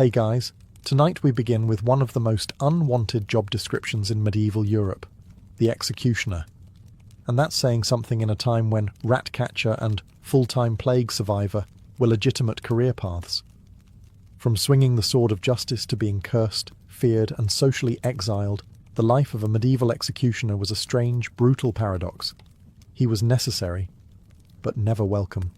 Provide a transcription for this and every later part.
Hey guys, tonight we begin with one of the most unwanted job descriptions in medieval Europe, the executioner. And that's saying something in a time when rat catcher and full-time plague survivor were legitimate career paths. From swinging the sword of justice to being cursed, feared, and socially exiled, the life of a medieval executioner was a strange, brutal paradox. He was necessary, but never welcome.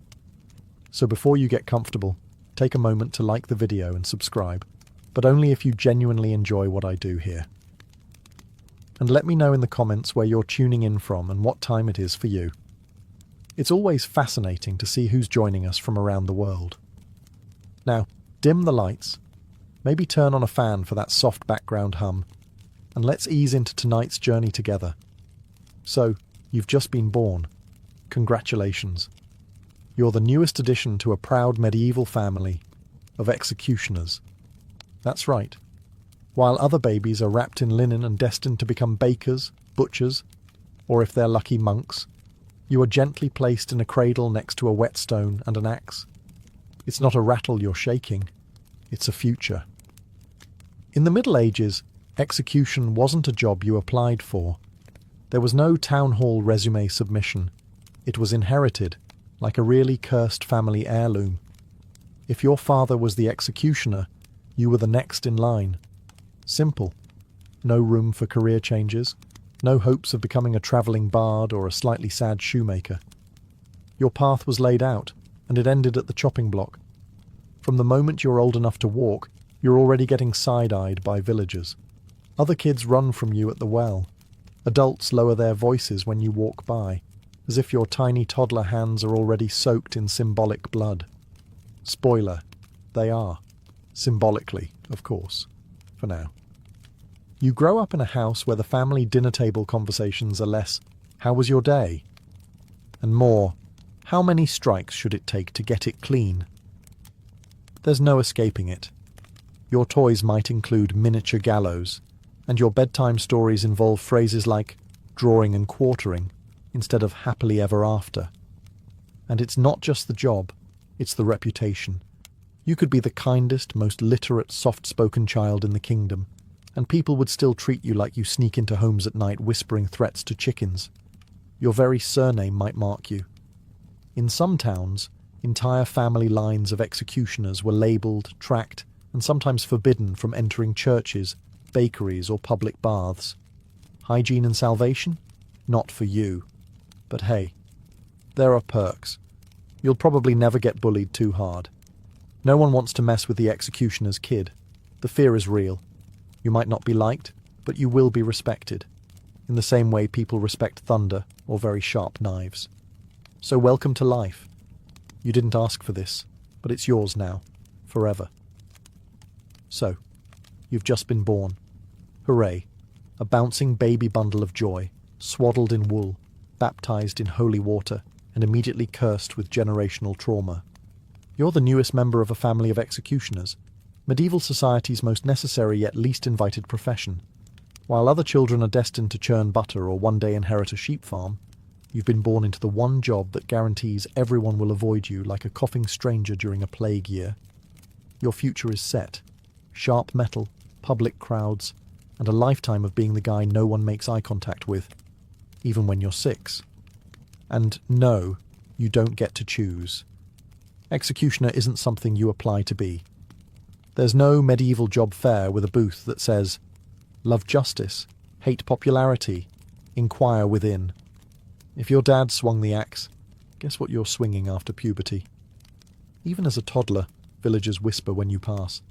So before you get comfortable, take a moment to like the video and subscribe, but only if you genuinely enjoy what I do here. And let me know in the comments where you're tuning in from and what time it is for you. It's always fascinating to see who's joining us from around the world. Now, dim the lights, maybe turn on a fan for that soft background hum, and let's ease into tonight's journey together. So, you've just been born. Congratulations. You're the newest addition to a proud medieval family of executioners. That's right. While other babies are wrapped in linen and destined to become bakers, butchers, or if they're lucky, monks, you are gently placed in a cradle next to a whetstone and an axe. It's not a rattle you're shaking, it's a future. In the Middle Ages, execution wasn't a job you applied for. There was no town hall resume submission. It was inherited, like a really cursed family heirloom. If your father was the executioner, you were the next in line. Simple. No room for career changes, no hopes of becoming a travelling bard or a slightly sad shoemaker. Your path was laid out, and it ended at the chopping block. From the moment you're old enough to walk, you're already getting side-eyed by villagers. Other kids run from you at the well. Adults lower their voices when you walk by, as if your tiny toddler hands are already soaked in symbolic blood. Spoiler, they are. Symbolically, of course, for now. You grow up in a house where the family dinner table conversations are less, "How was your day?" and more, "How many strikes should it take to get it clean?" There's no escaping it. Your toys might include miniature gallows, and your bedtime stories involve phrases like drawing and quartering instead of happily ever after. And it's not just the job, it's the reputation. You could be the kindest, most literate, soft-spoken child in the kingdom, and people would still treat you like you sneak into homes at night whispering threats to chickens. Your very surname might mark you. In some towns, entire family lines of executioners were labelled, tracked, and sometimes forbidden from entering churches, bakeries, or public baths. Hygiene and salvation? Not for you. But hey, there are perks. You'll probably never get bullied too hard. No one wants to mess with the executioner's kid. The fear is real. You might not be liked, but you will be respected, in the same way people respect thunder or very sharp knives. So welcome to life. You didn't ask for this, but it's yours now, forever. So, you've just been born. Hooray, a bouncing baby bundle of joy, swaddled in wool, baptized in holy water, and immediately cursed with generational trauma. You're the newest member of a family of executioners, medieval society's most necessary yet least invited profession. While other children are destined to churn butter or one day inherit a sheep farm, you've been born into the one job that guarantees everyone will avoid you like a coughing stranger during a plague year. Your future is set. Sharp metal, public crowds, and a lifetime of being the guy no one makes eye contact with, even when you're 6. And no, you don't get to choose. Executioner isn't something you apply to be. There's no medieval job fair with a booth that says, "Love justice, hate popularity, inquire within." If your dad swung the axe, guess what you're swinging after puberty? Even as a toddler, villagers whisper when you pass.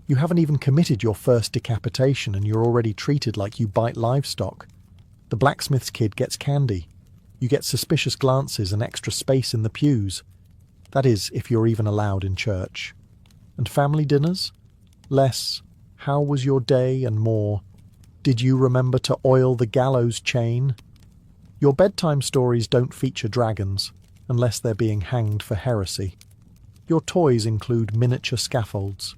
You haven't even committed your first decapitation and you're already treated like you bite livestock. The blacksmith's kid gets candy. You get suspicious glances and extra space in the pews. That is, if you're even allowed in church. And family dinners? Less, "How was your day?" and more, "Did you remember to oil the gallows chain?" Your bedtime stories don't feature dragons, unless they're being hanged for heresy. Your toys include miniature scaffolds.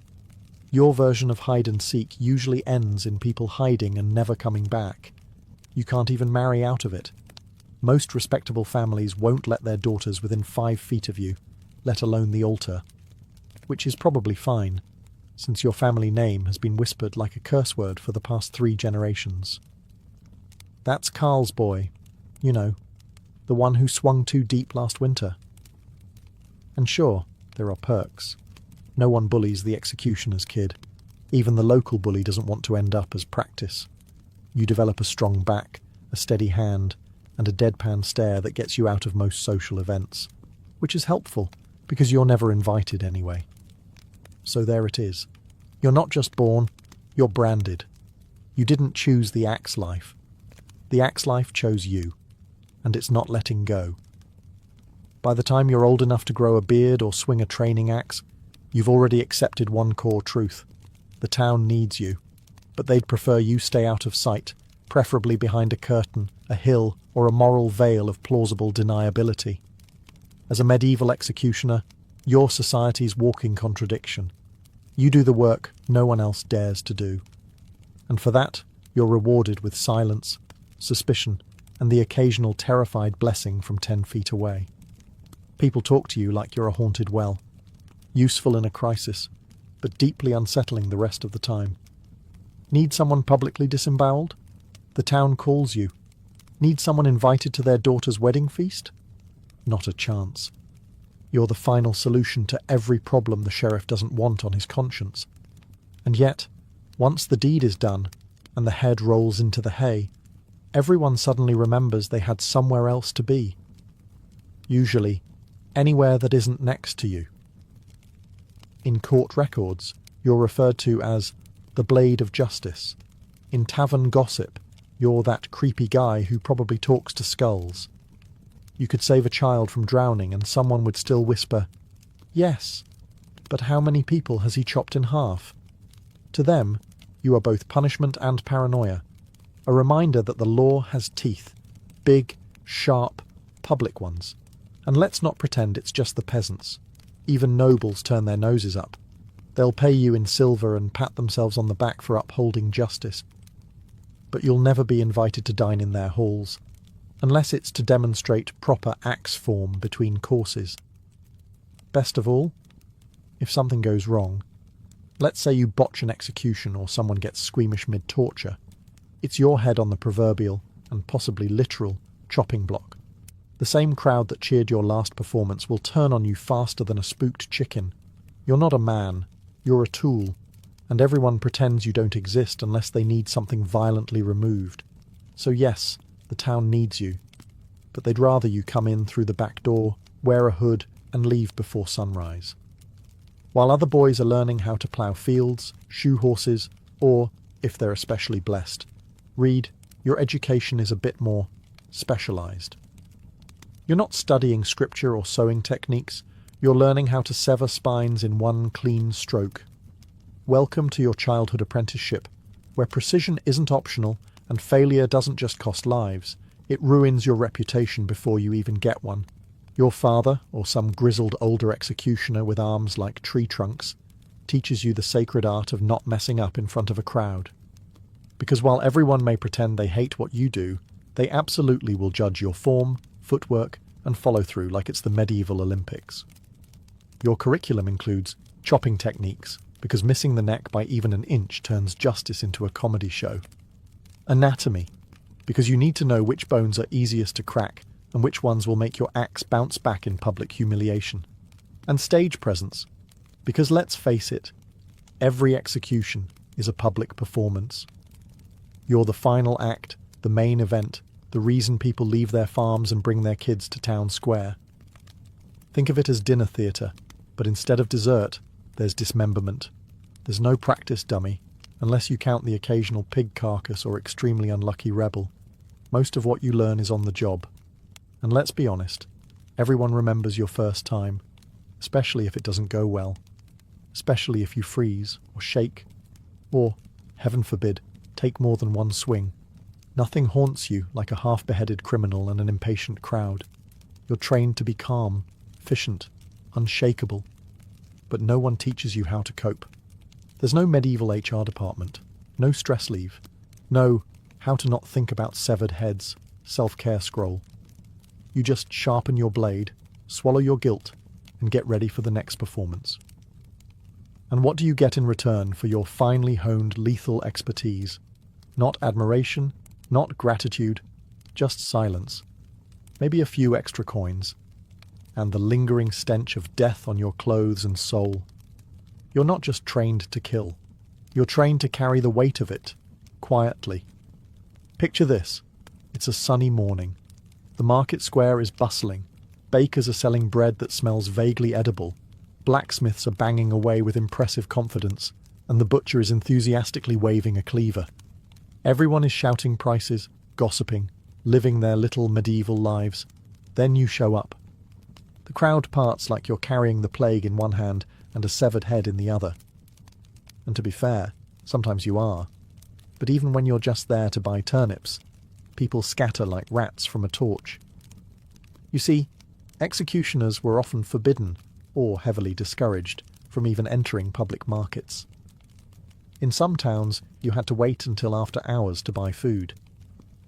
Your version of hide and seek usually ends in people hiding and never coming back. You can't even marry out of it. Most respectable families won't let their daughters within 5 feet of you, let alone the altar. Which is probably fine. since your family name has been whispered like a curse word for the past 3 generations. That's Carl's boy, you know, the one who swung too deep last winter. And sure, there are perks. No one bullies the executioner's kid. Even the local bully doesn't want to end up as practice. You develop a strong back, a steady hand, and a deadpan stare that gets you out of most social events, which is helpful because you're never invited anyway. So there it is. You're not just born, you're branded. You didn't choose the axe life. The axe life chose you, and it's not letting go. By the time you're old enough to grow a beard or swing a training axe, you've already accepted one core truth. The town needs you, but they'd prefer you stay out of sight, preferably behind a curtain, a hill, or a moral veil of plausible deniability. As a medieval executioner, you're society's walking contradiction. You do the work no one else dares to do. And for that, you're rewarded with silence, suspicion, and the occasional terrified blessing from 10 feet away. People talk to you like you're a haunted well, useful in a crisis, but deeply unsettling the rest of the time. Need someone publicly disemboweled? The town calls you. Need someone invited to their daughter's wedding feast? Not a chance. You're the final solution to every problem the sheriff doesn't want on his conscience. And yet, once the deed is done, and the head rolls into the hay, everyone suddenly remembers they had somewhere else to be. Usually, anywhere that isn't next to you. In court records, you're referred to as the Blade of Justice. In tavern gossip, you're that creepy guy who probably talks to skulls. You could save a child from drowning and someone would still whisper, "Yes, but how many people has he chopped in half?" To them, you are both punishment and paranoia, a reminder that the law has teeth, big, sharp, public ones. And let's not pretend it's just the peasants. Even nobles turn their noses up. They'll pay you in silver and pat themselves on the back for upholding justice. But you'll never be invited to dine in their halls, unless it's to demonstrate proper axe form between courses. Best of all, if something goes wrong, let's say you botch an execution or someone gets squeamish mid-torture, it's your head on the proverbial, and possibly literal, chopping block. The same crowd that cheered your last performance will turn on you faster than a spooked chicken. You're not a man, you're a tool, and everyone pretends you don't exist unless they need something violently removed. So yes, the town needs you, but they'd rather you come in through the back door, wear a hood, and leave before sunrise. While other boys are learning how to plough fields, shoe horses, or, if they're especially blessed, read, your education is a bit more specialised. You're not studying scripture or sewing techniques, you're learning how to sever spines in one clean stroke. Welcome to your childhood apprenticeship, where precision isn't optional and failure doesn't just cost lives, it ruins your reputation before you even get one. Your father, or some grizzled older executioner with arms like tree trunks, teaches you the sacred art of not messing up in front of a crowd. Because while everyone may pretend they hate what you do, they absolutely will judge your form, footwork, and follow-through like it's the medieval Olympics. Your curriculum includes chopping techniques, because missing the neck by even an inch turns justice into a comedy show. Anatomy, because you need to know which bones are easiest to crack and which ones will make your axe bounce back in public humiliation. And stage presence, because let's face it, every execution is a public performance. You're the final act, the main event, the reason people leave their farms and bring their kids to town square. Think of it as dinner theatre, but instead of dessert, there's dismemberment. There's no practice dummy, unless you count the occasional pig carcass or extremely unlucky rebel. Most of what you learn is on the job. And let's be honest, everyone remembers your first time, especially if it doesn't go well, especially if you freeze or shake, or, heaven forbid, take more than one swing. Nothing haunts you like a half-beheaded criminal and an impatient crowd. You're trained to be calm, efficient, unshakable, but no one teaches you how to cope. There's no medieval HR department, no stress leave, no how to not think about severed heads, self-care scroll. You just sharpen your blade, swallow your guilt, and get ready for the next performance. And what do you get in return for your finely honed lethal expertise? Not admiration, not gratitude, just silence. Maybe a few extra coins. And the lingering stench of death on your clothes and soul. You're not just trained to kill. You're trained to carry the weight of it, quietly. Picture this. It's a sunny morning. The market square is bustling. Bakers are selling bread that smells vaguely edible. Blacksmiths are banging away with impressive confidence, and the butcher is enthusiastically waving a cleaver. Everyone is shouting prices, gossiping, living their little medieval lives. Then you show up. The crowd parts like you're carrying the plague in one hand and a severed head in the other. And to be fair, sometimes you are. But even when you're just there to buy turnips, people scatter like rats from a torch. You see, executioners were often forbidden, or heavily discouraged, from even entering public markets. In some towns, you had to wait until after hours to buy food.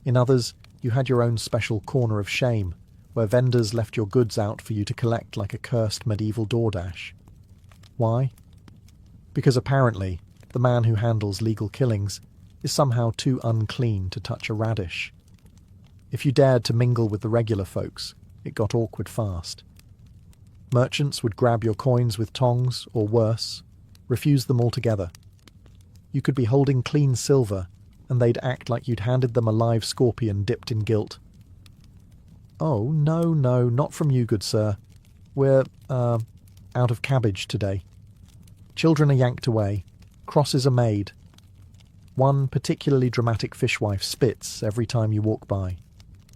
In others, you had your own special corner of shame, where vendors left your goods out for you to collect like a cursed medieval DoorDash. Why? Because apparently, the man who handles legal killings is somehow too unclean to touch a radish. If you dared to mingle with the regular folks, it got awkward fast. Merchants would grab your coins with tongs, or worse, refuse them altogether. You could be holding clean silver, and they'd act like you'd handed them a live scorpion dipped in guilt. "Oh, no, not from you, good sir. We're, out of cabbage today." Children are yanked away. Crosses are made. One particularly dramatic fishwife spits every time you walk by.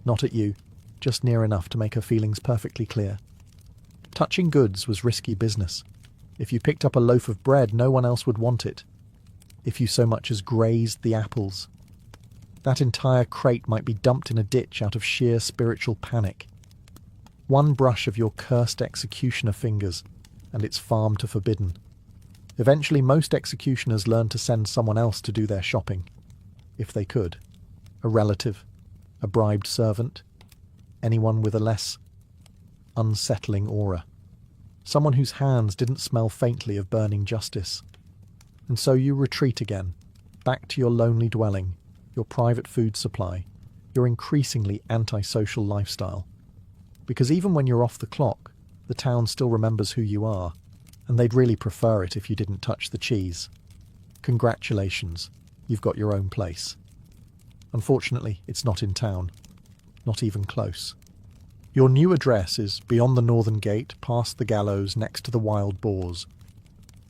Not at you, just near enough to make her feelings perfectly clear. Touching goods was risky business. If you picked up a loaf of bread, no one else would want it. If you so much as grazed the apples, that entire crate might be dumped in a ditch out of sheer spiritual panic. One brush of your cursed executioner fingers, and it's farm to forbidden. Eventually, most executioners learned to send someone else to do their shopping, if they could. A relative, a bribed servant, anyone with a less unsettling aura. Someone whose hands didn't smell faintly of burning justice. And so you retreat again, back to your lonely dwelling, your private food supply, your increasingly antisocial lifestyle. Because even when you're off the clock, the town still remembers who you are, and they'd really prefer it if you didn't touch the cheese. Congratulations, you've got your own place. Unfortunately, it's not in town. Not even close. Your new address is beyond the northern gate, past the gallows, next to the wild boars.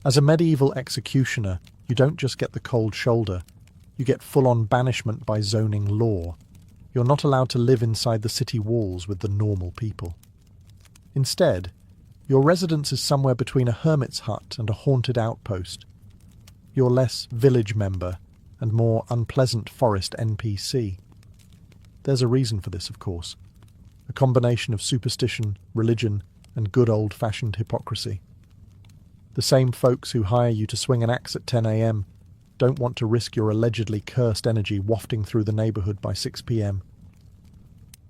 As a medieval executioner, you don't just get the cold shoulder, you get full-on banishment by zoning law. You're not allowed to live inside the city walls with the normal people. Instead, your residence is somewhere between a hermit's hut and a haunted outpost. You're less village member and more unpleasant forest NPC. There's a reason for this, of course. A combination of superstition, religion, and good old-fashioned hypocrisy. The same folks who hire you to swing an axe at 10 a.m. don't want to risk your allegedly cursed energy wafting through the neighbourhood by 6 p.m.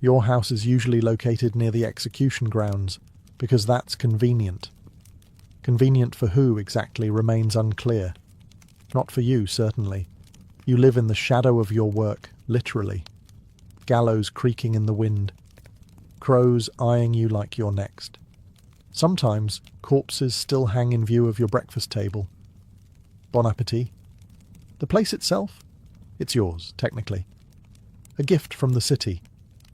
Your house is usually located near the execution grounds, because that's convenient. Convenient for who exactly remains unclear. Not for you, certainly. You live in the shadow of your work, literally. Gallows creaking in the wind. Crows eyeing you like you're next. Sometimes corpses still hang in view of your breakfast table. Bon appetit. The place itself? It's yours, technically. A gift from the city,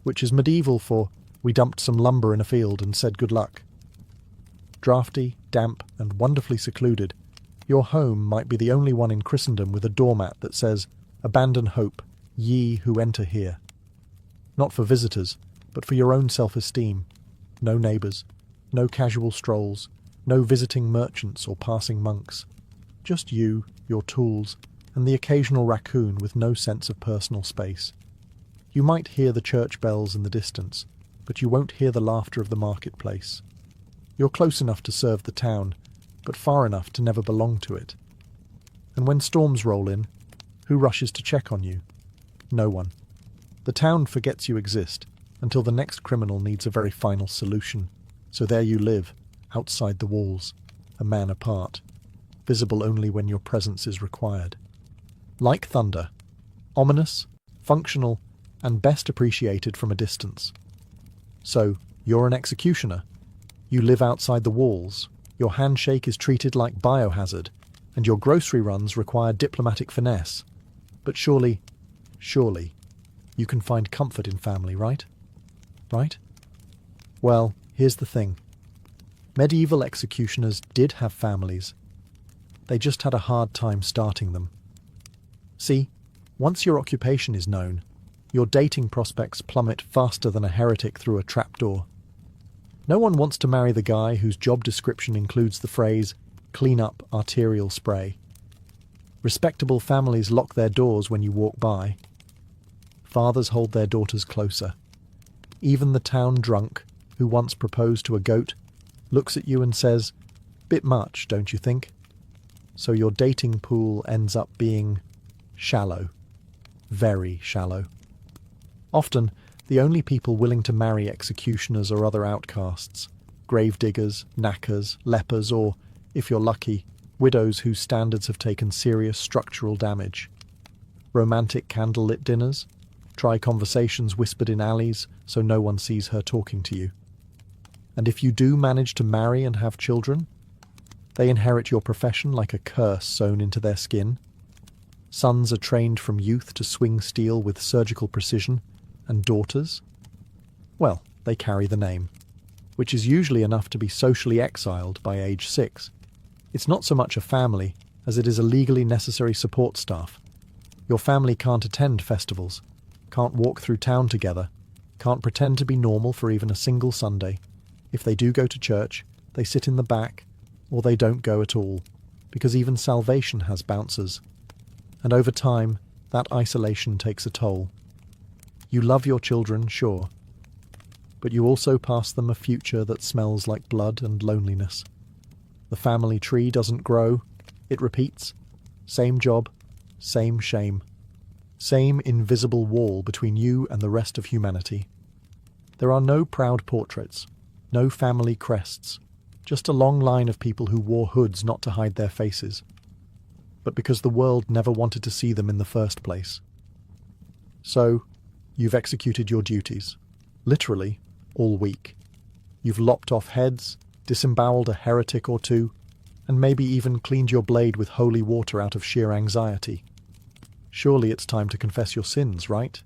which is medieval for we dumped some lumber in a field and said good luck. Drafty, damp, and wonderfully secluded, your home might be the only one in Christendom with a doormat that says, "Abandon hope, ye who enter here." Not for visitors, but for your own self-esteem. No neighbours, no casual strolls, no visiting merchants or passing monks. Just you, your tools, and the occasional raccoon with no sense of personal space. You might hear the church bells in the distance, but you won't hear the laughter of the marketplace. You're close enough to serve the town, but far enough to never belong to it. And when storms roll in, who rushes to check on you? No one. The town forgets you exist, until the next criminal needs a very final solution. So there you live, outside the walls, a man apart. visible only when your presence is required. Like thunder, ominous, functional, and best appreciated from a distance. So, you're an executioner. You live outside the walls, your handshake is treated like biohazard, and your grocery runs require diplomatic finesse. But surely, you can find comfort in family, right? Right? Well, here's the thing. Medieval executioners did have families. They just had a hard time starting them. See, once your occupation is known, your dating prospects plummet faster than a heretic through a trapdoor. No one wants to marry the guy whose job description includes the phrase, "clean up arterial spray." Respectable families lock their doors when you walk by. Fathers hold their daughters closer. Even the town drunk, who once proposed to a goat, looks at you and says, "Bit much, don't you think?" So your dating pool ends up being shallow. Very shallow. Often, the only people willing to marry executioners are other outcasts, gravediggers, knackers, lepers, or, if you're lucky, widows whose standards have taken serious structural damage. Romantic candlelit dinners? Try conversations whispered in alleys so no one sees her talking to you. And if you do manage to marry and have children, they inherit your profession like a curse sewn into their skin. Sons are trained from youth to swing steel with surgical precision, and daughters? Well, they carry the name, which is usually enough to be socially exiled by age 6. It's not so much a family as it is a legally necessary support staff. Your family can't attend festivals, can't walk through town together, can't pretend to be normal for even a single Sunday. If they do go to church, they sit in the back, or they don't go at all, because even salvation has bouncers. And over time, that isolation takes a toll. You love your children, sure, but you also pass them a future that smells like blood and loneliness. The family tree doesn't grow, it repeats. Same job, same shame. Same invisible wall between you and the rest of humanity. There are no proud portraits, no family crests, just a long line of people who wore hoods not to hide their faces, but because the world never wanted to see them in the first place. So, you've executed your duties, literally, all week. You've lopped off heads, disemboweled a heretic or two, and maybe even cleaned your blade with holy water out of sheer anxiety. Surely it's time to confess your sins, right?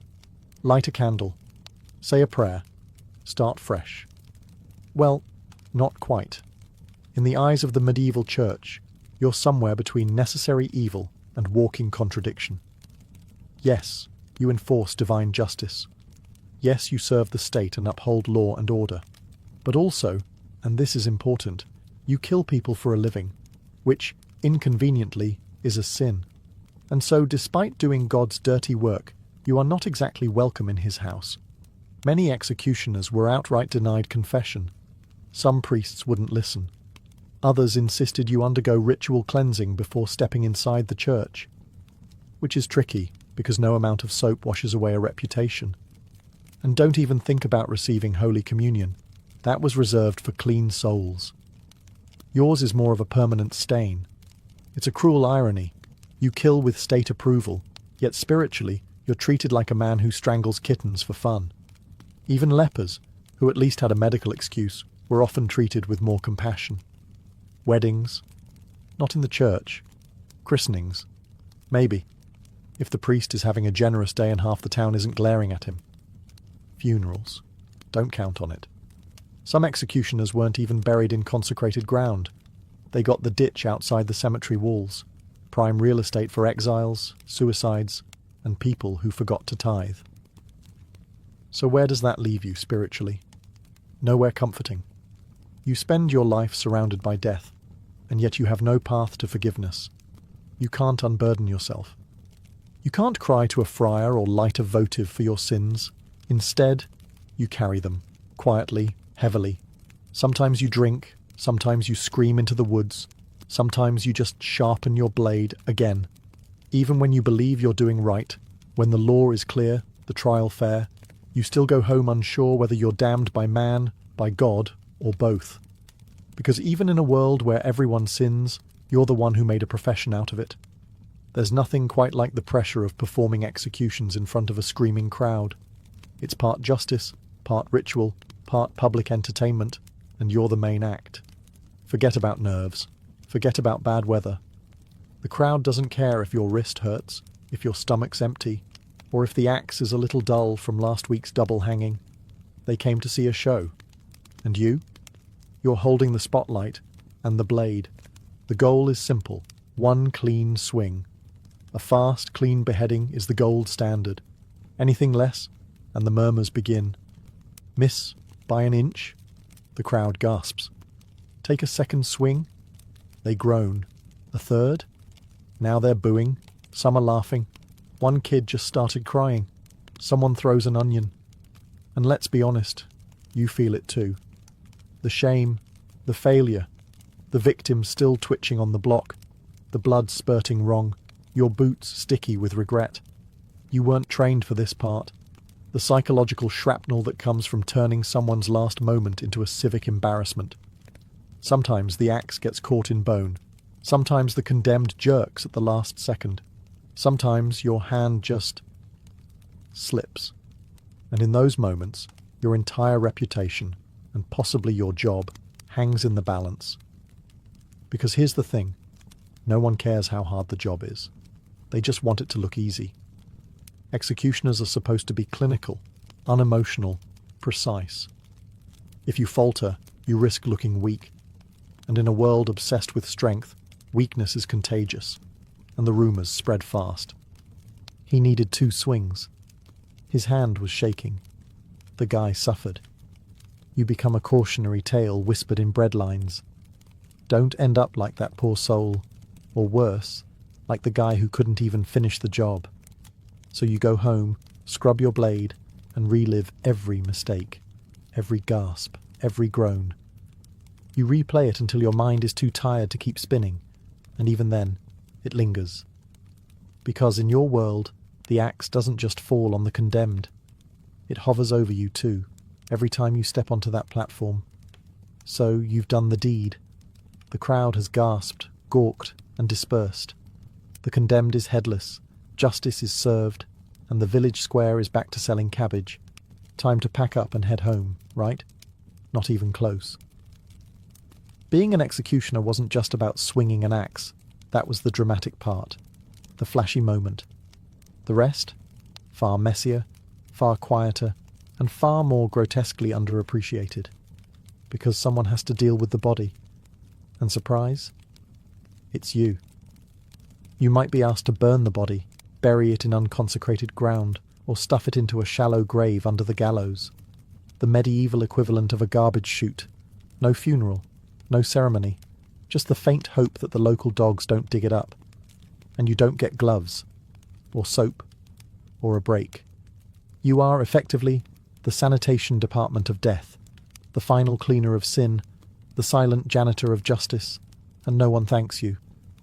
Light a candle. Say a prayer. Start fresh. Well, not quite. In the eyes of the medieval church, you're somewhere between necessary evil and walking contradiction. Yes, you enforce divine justice. Yes, you serve the state and uphold law and order. But also, and this is important, you kill people for a living, which, inconveniently, is a sin. And so, despite doing God's dirty work, you are not exactly welcome in his house. Many executioners were outright denied confession. Some priests wouldn't listen. Others insisted you undergo ritual cleansing before stepping inside the church. Which is tricky, because no amount of soap washes away a reputation. And don't even think about receiving Holy Communion. That was reserved for clean souls. Yours is more of a permanent stain. It's a cruel irony. You kill with state approval, yet spiritually, you're treated like a man who strangles kittens for fun. Even lepers, who at least had a medical excuse, were often treated with more compassion. Weddings? Not in the church. Christenings? Maybe, if the priest is having a generous day and half the town isn't glaring at him. Funerals? Don't count on it. Some executioners weren't even buried in consecrated ground. They got the ditch outside the cemetery walls, prime real estate for exiles, suicides, and people who forgot to tithe. So where does that leave you spiritually? Nowhere comforting. You spend your life surrounded by death, and yet you have no path to forgiveness. You can't unburden yourself. You can't cry to a friar or light a votive for your sins. Instead, you carry them, quietly, heavily. Sometimes you drink, sometimes you scream into the woods, sometimes you just sharpen your blade again. Even when you believe you're doing right, when the law is clear, the trial fair, you still go home unsure whether you're damned by man, by God, or both. Because even in a world where everyone sins, You're the one who made a profession out of it. There's nothing quite like the pressure of performing executions in front of a screaming crowd. It's part justice, part ritual, part public entertainment, and you're the main act. Forget about nerves. Forget about bad weather. The crowd doesn't care if your wrist hurts, if your stomach's empty, or if the axe is a little dull from last week's double hanging. They came to see a show. And you? You're holding the spotlight and the blade. The goal is simple. One clean swing. A fast, clean beheading is the gold standard. Anything less, and the murmurs begin. Miss by an inch? The crowd gasps. Take a second swing? They groan. A third? Now they're booing. Some are laughing. One kid just started crying. Someone throws an onion. And let's be honest, you feel it too. The shame, the failure, the victim still twitching on the block, the blood spurting wrong, your boots sticky with regret. You weren't trained for this part. The psychological shrapnel that comes from turning someone's last moment into a civic embarrassment. Sometimes the axe gets caught in bone. Sometimes the condemned jerks at the last second. Sometimes your hand just slips. And in those moments, your entire reputation, and possibly your job, hangs in the balance. Because here's the thing, no one cares how hard the job is. They just want it to look easy. Executioners are supposed to be clinical, unemotional, precise. If you falter, you risk looking weak. And in a world obsessed with strength, weakness is contagious, and the rumours spread fast. He needed 2 swings. His hand was shaking. The guy suffered. You become a cautionary tale whispered in breadlines. Don't end up like that poor soul, or worse, like the guy who couldn't even finish the job. So you go home, scrub your blade, and relive every mistake, every gasp, every groan. You replay it until your mind is too tired to keep spinning, and even then, it lingers. Because in your world, the axe doesn't just fall on the condemned. It hovers over you too, every time you step onto that platform. So you've done the deed. The crowd has gasped, gawked, and dispersed. The condemned is headless, justice is served, and the village square is back to selling cabbage. Time to pack up and head home, right? Not even close. Being an executioner wasn't just about swinging an axe. That was the dramatic part, the flashy moment. The rest? Far messier, far quieter, and far more grotesquely underappreciated. Because someone has to deal with the body. And surprise? It's you. You might be asked to burn the body, bury it in unconsecrated ground, or stuff it into a shallow grave under the gallows. The medieval equivalent of a garbage chute. No funeral, no ceremony, just the faint hope that the local dogs don't dig it up. And you don't get gloves, or soap, or a break. You are, effectively, the sanitation department of death, the final cleaner of sin, the silent janitor of justice, and no one thanks you.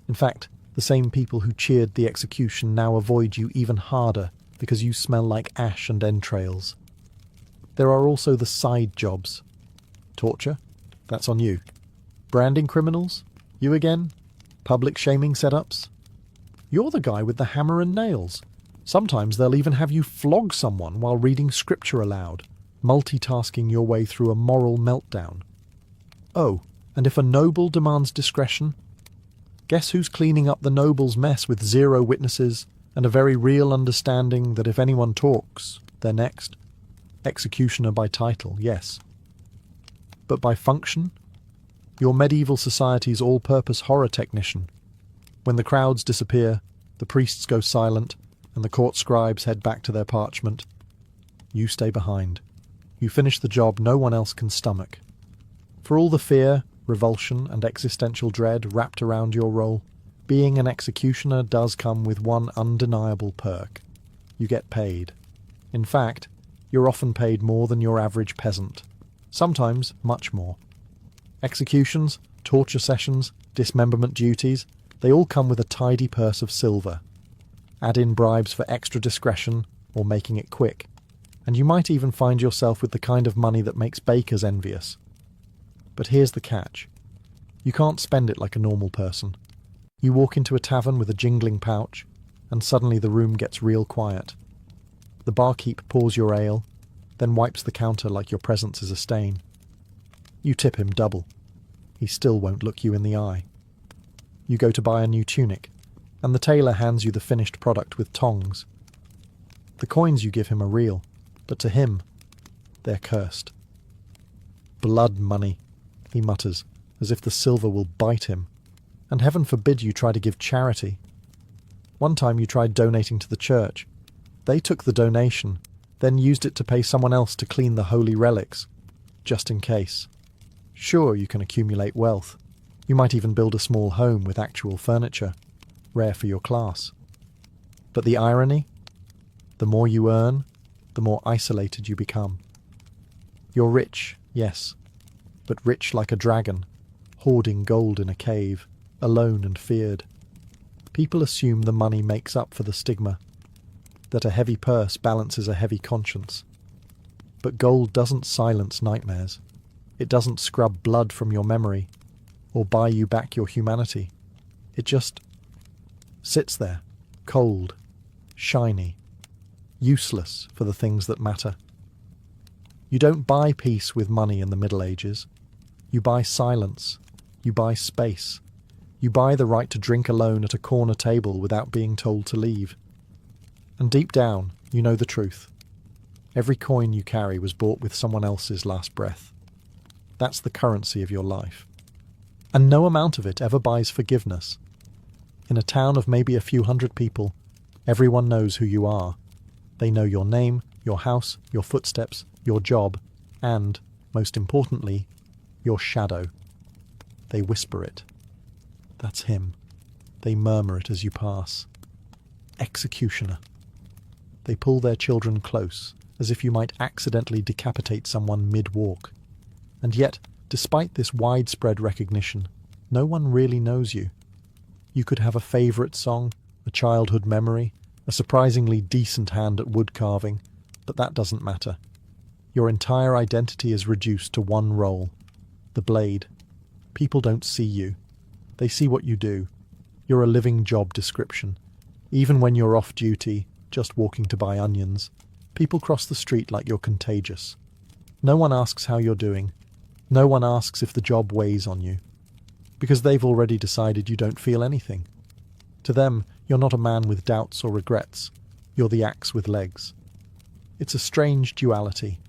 In fact, the same people who cheered the execution now avoid you even harder because you smell like ash and entrails. There are also the side jobs. Torture? That's on you. Branding criminals? You again? Public shaming setups? You're the guy with the hammer and nails. Sometimes they'll even have you flog someone while reading scripture aloud, multitasking your way through a moral meltdown. Oh, and if a noble demands discretion, guess who's cleaning up the noble's mess with 0 witnesses and a very real understanding that if anyone talks, they're next? Executioner by title, yes. But by function? Your medieval society's all-purpose horror technician. When the crowds disappear, the priests go silent, and the court scribes head back to their parchment. You stay behind. You finish the job no one else can stomach. For all the fear, revulsion, and existential dread wrapped around your role, being an executioner does come with one undeniable perk. You get paid. In fact, you're often paid more than your average peasant. Sometimes much more. Executions, torture sessions, dismemberment duties, they all come with a tidy purse of silver. Add in bribes for extra discretion or making it quick, and you might even find yourself with the kind of money that makes bakers envious. But here's the catch. You can't spend it like a normal person. You walk into a tavern with a jingling pouch, and suddenly the room gets real quiet. The barkeep pours your ale, then wipes the counter like your presence is a stain. You tip him double. He still won't look you in the eye. You go to buy a new tunic, and the tailor hands you the finished product with tongs. The coins you give him are real, but to him, they're cursed. Blood money, he mutters, as if the silver will bite him. And heaven forbid you try to give charity. One time you tried donating to the church. They took the donation, then used it to pay someone else to clean the holy relics, just in case. Sure, you can accumulate wealth. You might even build a small home with actual furniture, rare for your class. But the irony? The more you earn, the more isolated you become. You're rich, yes, but rich like a dragon, hoarding gold in a cave, alone and feared. People assume the money makes up for the stigma, that a heavy purse balances a heavy conscience. But gold doesn't silence nightmares. It doesn't scrub blood from your memory, or buy you back your humanity. It just sits there, cold, shiny, useless for the things that matter. You don't buy peace with money in the Middle Ages. You buy silence. You buy space. You buy the right to drink alone at a corner table without being told to leave. And deep down, you know the truth. Every coin you carry was bought with someone else's last breath. That's the currency of your life. And no amount of it ever buys forgiveness. In a town of maybe a few hundred people, everyone knows who you are. They know your name, your house, your footsteps, your job, and, most importantly, your shadow. They whisper it. That's him. They murmur it as you pass. Executioner. They pull their children close, as if you might accidentally decapitate someone mid-walk. And yet, despite this widespread recognition, no one really knows you. You could have a favourite song, a childhood memory, a surprisingly decent hand at wood carving, but that doesn't matter. Your entire identity is reduced to one role, the blade. People don't see you. They see what you do. You're a living job description. Even when you're off duty, just walking to buy onions, people cross the street like you're contagious. No one asks how you're doing. No one asks if the job weighs on you. Because they've already decided you don't feel anything. To them, you're not a man with doubts or regrets. You're the axe with legs. It's a strange duality.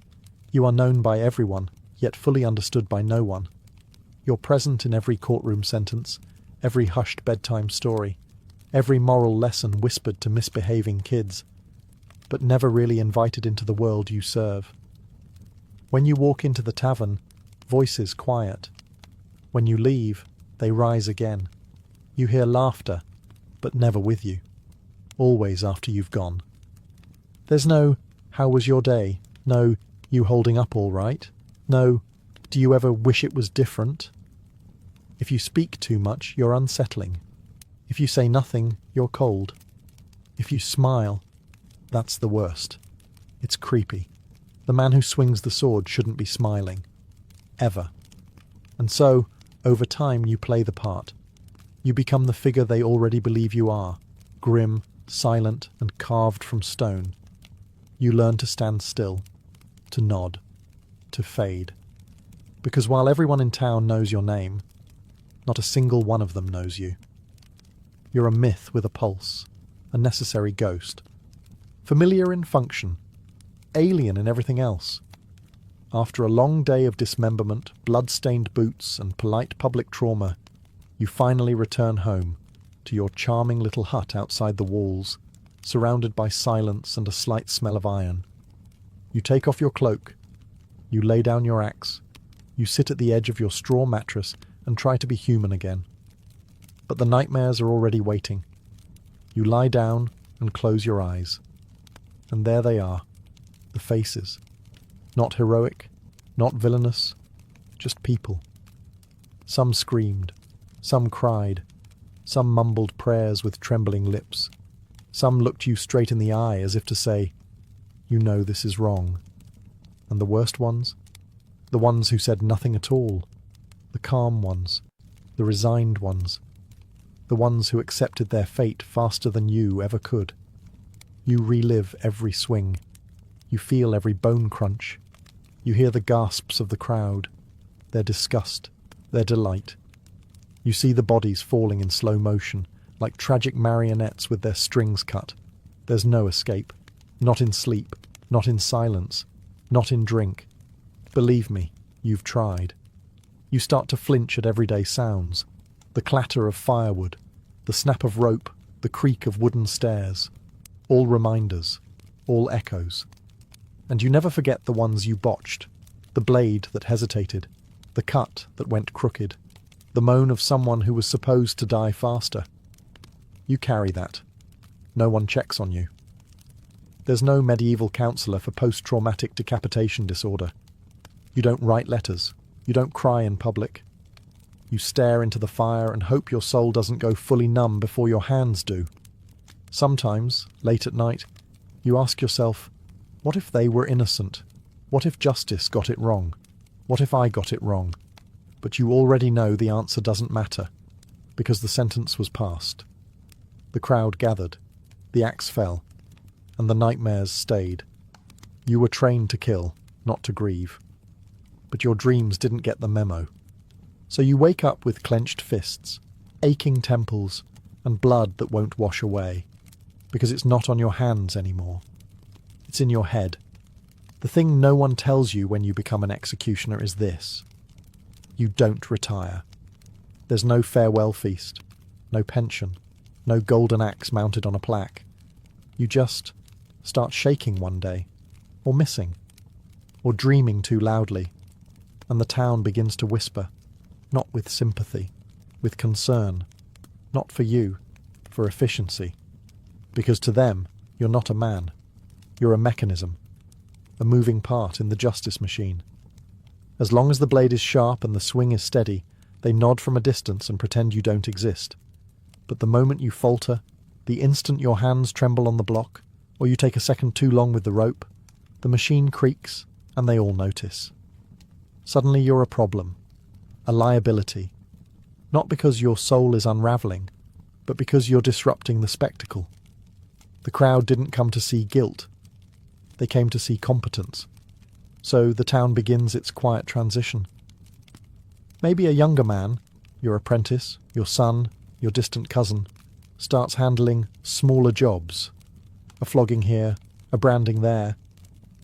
You are known by everyone, yet fully understood by no one. You're present in every courtroom sentence, every hushed bedtime story, every moral lesson whispered to misbehaving kids, but never really invited into the world you serve. When you walk into the tavern, voices quiet. When you leave, they rise again. You hear laughter, but never with you. Always after you've gone. There's no, "How was your day?" No, "You holding up all right?" No, "Do you ever wish it was different?" If you speak too much, you're unsettling. If you say nothing, you're cold. If you smile, that's the worst. It's creepy. The man who swings the sword shouldn't be smiling. Ever. And so, over time, you play the part. You become the figure they already believe you are, grim, silent, and carved from stone. You learn to stand still, to nod, to fade. Because while everyone in town knows your name, not a single one of them knows you. You're a myth with a pulse, a necessary ghost. Familiar in function, alien in everything else. After a long day of dismemberment, blood-stained boots, and polite public trauma, you finally return home, to your charming little hut outside the walls, surrounded by silence and a slight smell of iron. You take off your cloak. You lay down your axe. You sit at the edge of your straw mattress and try to be human again. But the nightmares are already waiting. You lie down and close your eyes. And there they are, the faces. Not heroic, not villainous, just people. Some screamed, some cried, some mumbled prayers with trembling lips. Some looked you straight in the eye as if to say, "You know this is wrong." And the worst ones? The ones who said nothing at all. The calm ones. The resigned ones. the ones who accepted their fate faster than you ever could. You relive every swing. You feel every bone crunch. You hear the gasps of the crowd, their disgust, their delight. You see the bodies falling in slow motion, like tragic marionettes with their strings cut. There's no escape. Not in sleep, not in silence, not in drink. Believe me, you've tried. You start to flinch at everyday sounds. The clatter of firewood, the snap of rope, the creak of wooden stairs. All reminders, all echoes. And you never forget the ones you botched, the blade that hesitated, the cut that went crooked, the moan of someone who was supposed to die faster. You carry that. No one checks on you. There's no medieval counsellor for post-traumatic decapitation disorder. You don't write letters. You don't cry in public. You stare into the fire and hope your soul doesn't go fully numb before your hands do. Sometimes, late at night, you ask yourself, what if they were innocent? What if justice got it wrong? What if I got it wrong? But you already know the answer doesn't matter, because the sentence was passed. The crowd gathered, the axe fell, and the nightmares stayed. You were trained to kill, not to grieve. But your dreams didn't get the memo. So you wake up with clenched fists, aching temples, and blood that won't wash away, because it's not on your hands anymore. It's in your head. The thing no one tells you when you become an executioner is this: you don't retire. There's no farewell feast, no pension, no golden axe mounted on a plaque. You just start shaking one day, or missing, or dreaming too loudly, and the town begins to whisper, not with sympathy, with concern, not for you, for efficiency. Because to them, you're not a man. You're a mechanism, a moving part in the justice machine. As long as the blade is sharp and the swing is steady, they nod from a distance and pretend you don't exist. But the moment you falter, the instant your hands tremble on the block, or you take a second too long with the rope, the machine creaks and they all notice. Suddenly you're a problem, a liability, not because your soul is unravelling, but because you're disrupting the spectacle. The crowd didn't come to see guilt. They came to see competence. So the town begins its quiet transition. Maybe a younger man, your apprentice, your son, your distant cousin, starts handling smaller jobs. A flogging here, a branding there,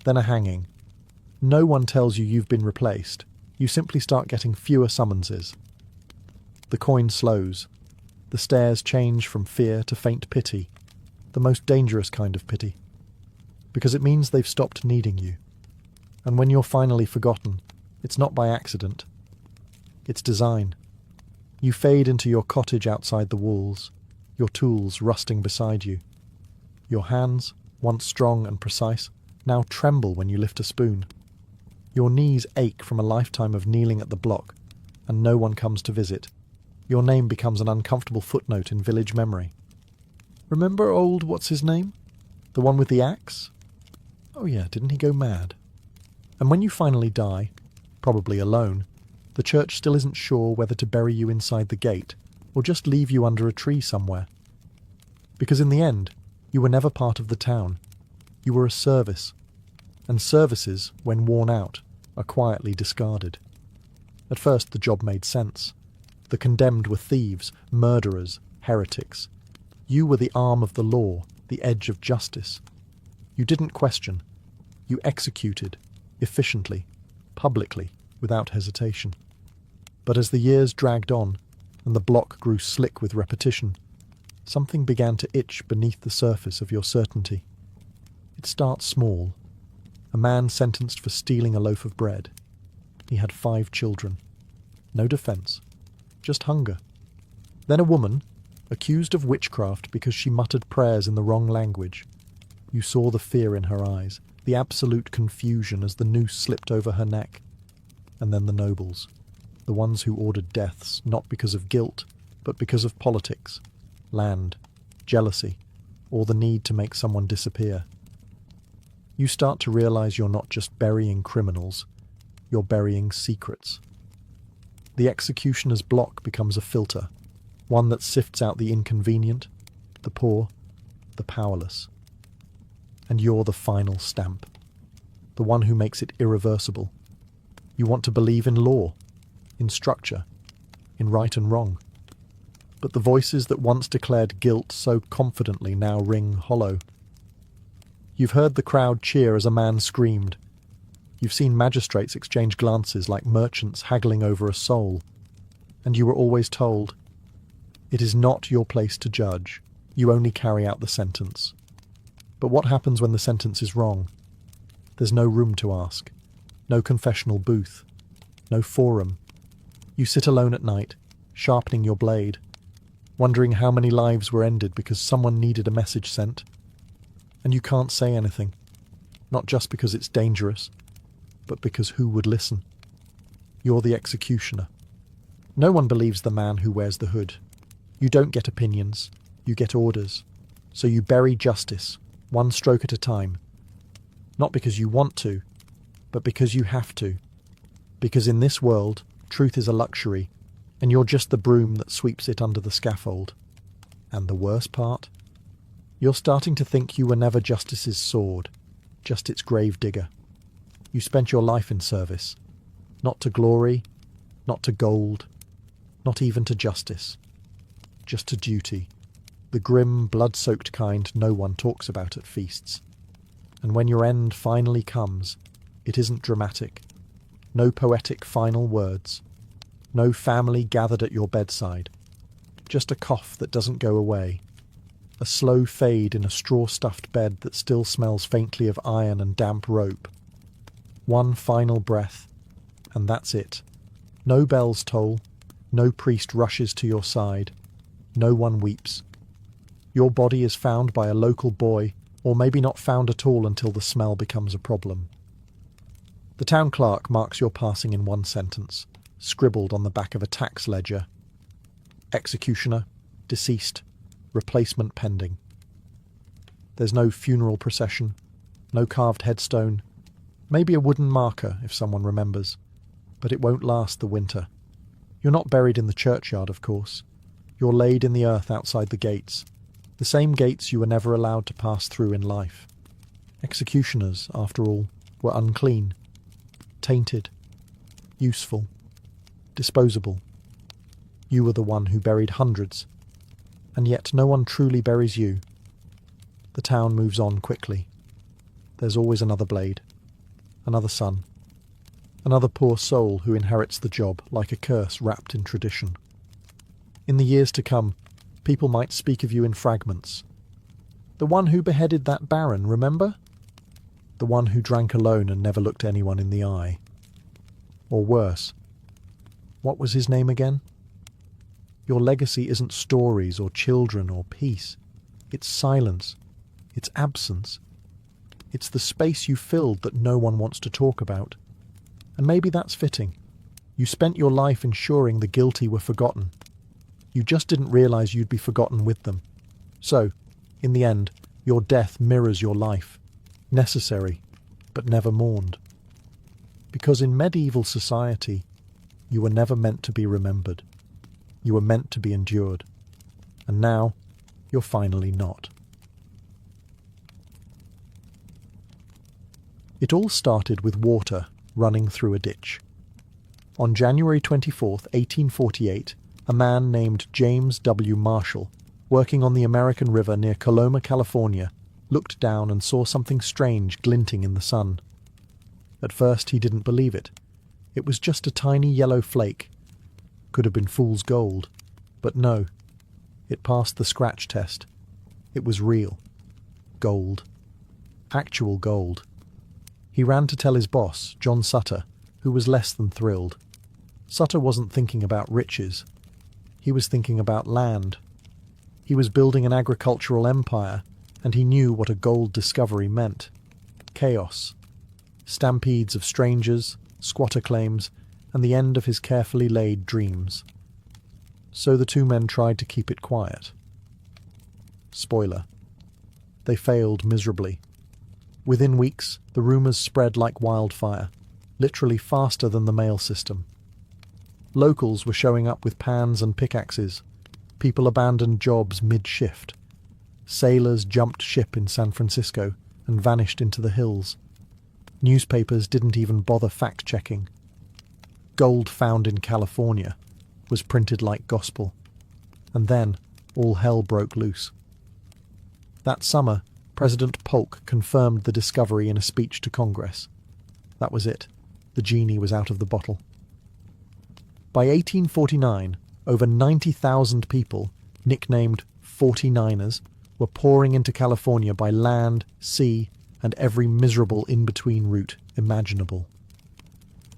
then a hanging. No one tells you you've been replaced. You simply start getting fewer summonses. The coin slows. The stares change from fear to faint pity, the most dangerous kind of pity, because it means they've stopped needing you. And when you're finally forgotten, it's not by accident. It's design. You fade into your cottage outside the walls, your tools rusting beside you. Your hands, once strong and precise, now tremble when you lift a spoon. Your knees ache from a lifetime of kneeling at the block, and no one comes to visit. Your name becomes an uncomfortable footnote in village memory. Remember old what's-his-name? The one with the axe? Oh yeah, didn't he go mad? And when you finally die, probably alone, the church still isn't sure whether to bury you inside the gate or just leave you under a tree somewhere. Because in the end, you were never part of the town. You were a service. And services, when worn out, are quietly discarded. At first the job made sense. The condemned were thieves, murderers, heretics. You were the arm of the law, the edge of justice. You didn't question. You executed, efficiently, publicly, without hesitation. But as the years dragged on, and the block grew slick with repetition, something began to itch beneath the surface of your certainty. It starts small. A man sentenced for stealing a loaf of bread. He had 5 children. No defence, just hunger. Then a woman, accused of witchcraft because she muttered prayers in the wrong language. You saw the fear in her eyes, the absolute confusion as the noose slipped over her neck. And then the nobles, the ones who ordered deaths not because of guilt, but because of politics, land, jealousy, or the need to make someone disappear. You start to realize you're not just burying criminals, you're burying secrets. The executioner's block becomes a filter, one that sifts out the inconvenient, the poor, the powerless. And you're the final stamp, the one who makes it irreversible. You want to believe in law, in structure, in right and wrong. But the voices that once declared guilt so confidently now ring hollow. You've heard the crowd cheer as a man screamed. You've seen magistrates exchange glances like merchants haggling over a soul. And you were always told, it is not your place to judge, you only carry out the sentence. But what happens when the sentence is wrong? There's no room to ask, no confessional booth, no forum. You sit alone at night, sharpening your blade, wondering how many lives were ended because someone needed a message sent. And you can't say anything, not just because it's dangerous, but because who would listen? You're the executioner. No one believes the man who wears the hood. You don't get opinions, you get orders. So you bury justice, one stroke at a time. Not because you want to, but because you have to. Because in this world, truth is a luxury, and you're just the broom that sweeps it under the scaffold. And the worst part? You're starting to think you were never justice's sword, just its grave digger. You spent your life in service, not to glory, not to gold, not even to justice, just to duty, the grim, blood-soaked kind no one talks about at feasts. And when your end finally comes, it isn't dramatic, no poetic final words, no family gathered at your bedside, just a cough that doesn't go away, a slow fade in a straw-stuffed bed that still smells faintly of iron and damp rope. One final breath, and that's it. No bells toll, no priest rushes to your side, no one weeps. Your body is found by a local boy, or maybe not found at all until the smell becomes a problem. The town clerk marks your passing in one sentence, scribbled on the back of a tax ledger. Executioner, deceased, replacement pending. There's no funeral procession, no carved headstone, maybe a wooden marker if someone remembers, but it won't last the winter. You're not buried in the churchyard, of course. You're laid in the earth outside the gates, the same gates you were never allowed to pass through in life. Executioners, after all, were unclean, tainted, useful, disposable. You were the one who buried hundreds, and yet no one truly buries you. The town moves on quickly. There's always another blade, another son, another poor soul who inherits the job like a curse wrapped in tradition. In the years to come, people might speak of you in fragments. The one who beheaded that baron, remember? The one who drank alone and never looked anyone in the eye. Or worse, what was his name again? Your legacy isn't stories or children or peace. It's silence. It's absence. It's the space you filled that no one wants to talk about. And maybe that's fitting. You spent your life ensuring the guilty were forgotten. You just didn't realize you'd be forgotten with them. So, in the end, your death mirrors your life. Necessary, but never mourned. Because in medieval society, you were never meant to be remembered. You were meant to be endured. And now, you're finally not. It all started with water running through a ditch. On January 24th, 1848, a man named James W. Marshall, working on the American River near Coloma, California, looked down and saw something strange glinting in the sun. At first he didn't believe it. It was just a tiny yellow flake. Could have been fool's gold. But no. It passed the scratch test. It was real. Gold. Actual gold. He ran to tell his boss, John Sutter, who was less than thrilled. Sutter wasn't thinking about riches. He was thinking about land. He was building an agricultural empire, and he knew what a gold discovery meant. Chaos. Stampedes of strangers, squatter claims, and the end of his carefully laid dreams. So the two men tried to keep it quiet. Spoiler. They failed miserably. Within weeks, the rumours spread like wildfire, literally faster than the mail system. Locals were showing up with pans and pickaxes. People abandoned jobs mid-shift. Sailors jumped ship in San Francisco and vanished into the hills. Newspapers didn't even bother fact-checking. Gold found in California was printed like gospel. And then all hell broke loose. That summer, President Polk confirmed the discovery in a speech to Congress. That was it. The genie was out of the bottle. By 1849, over 90,000 people, nicknamed 49ers, were pouring into California by land, sea, and every miserable in-between route imaginable.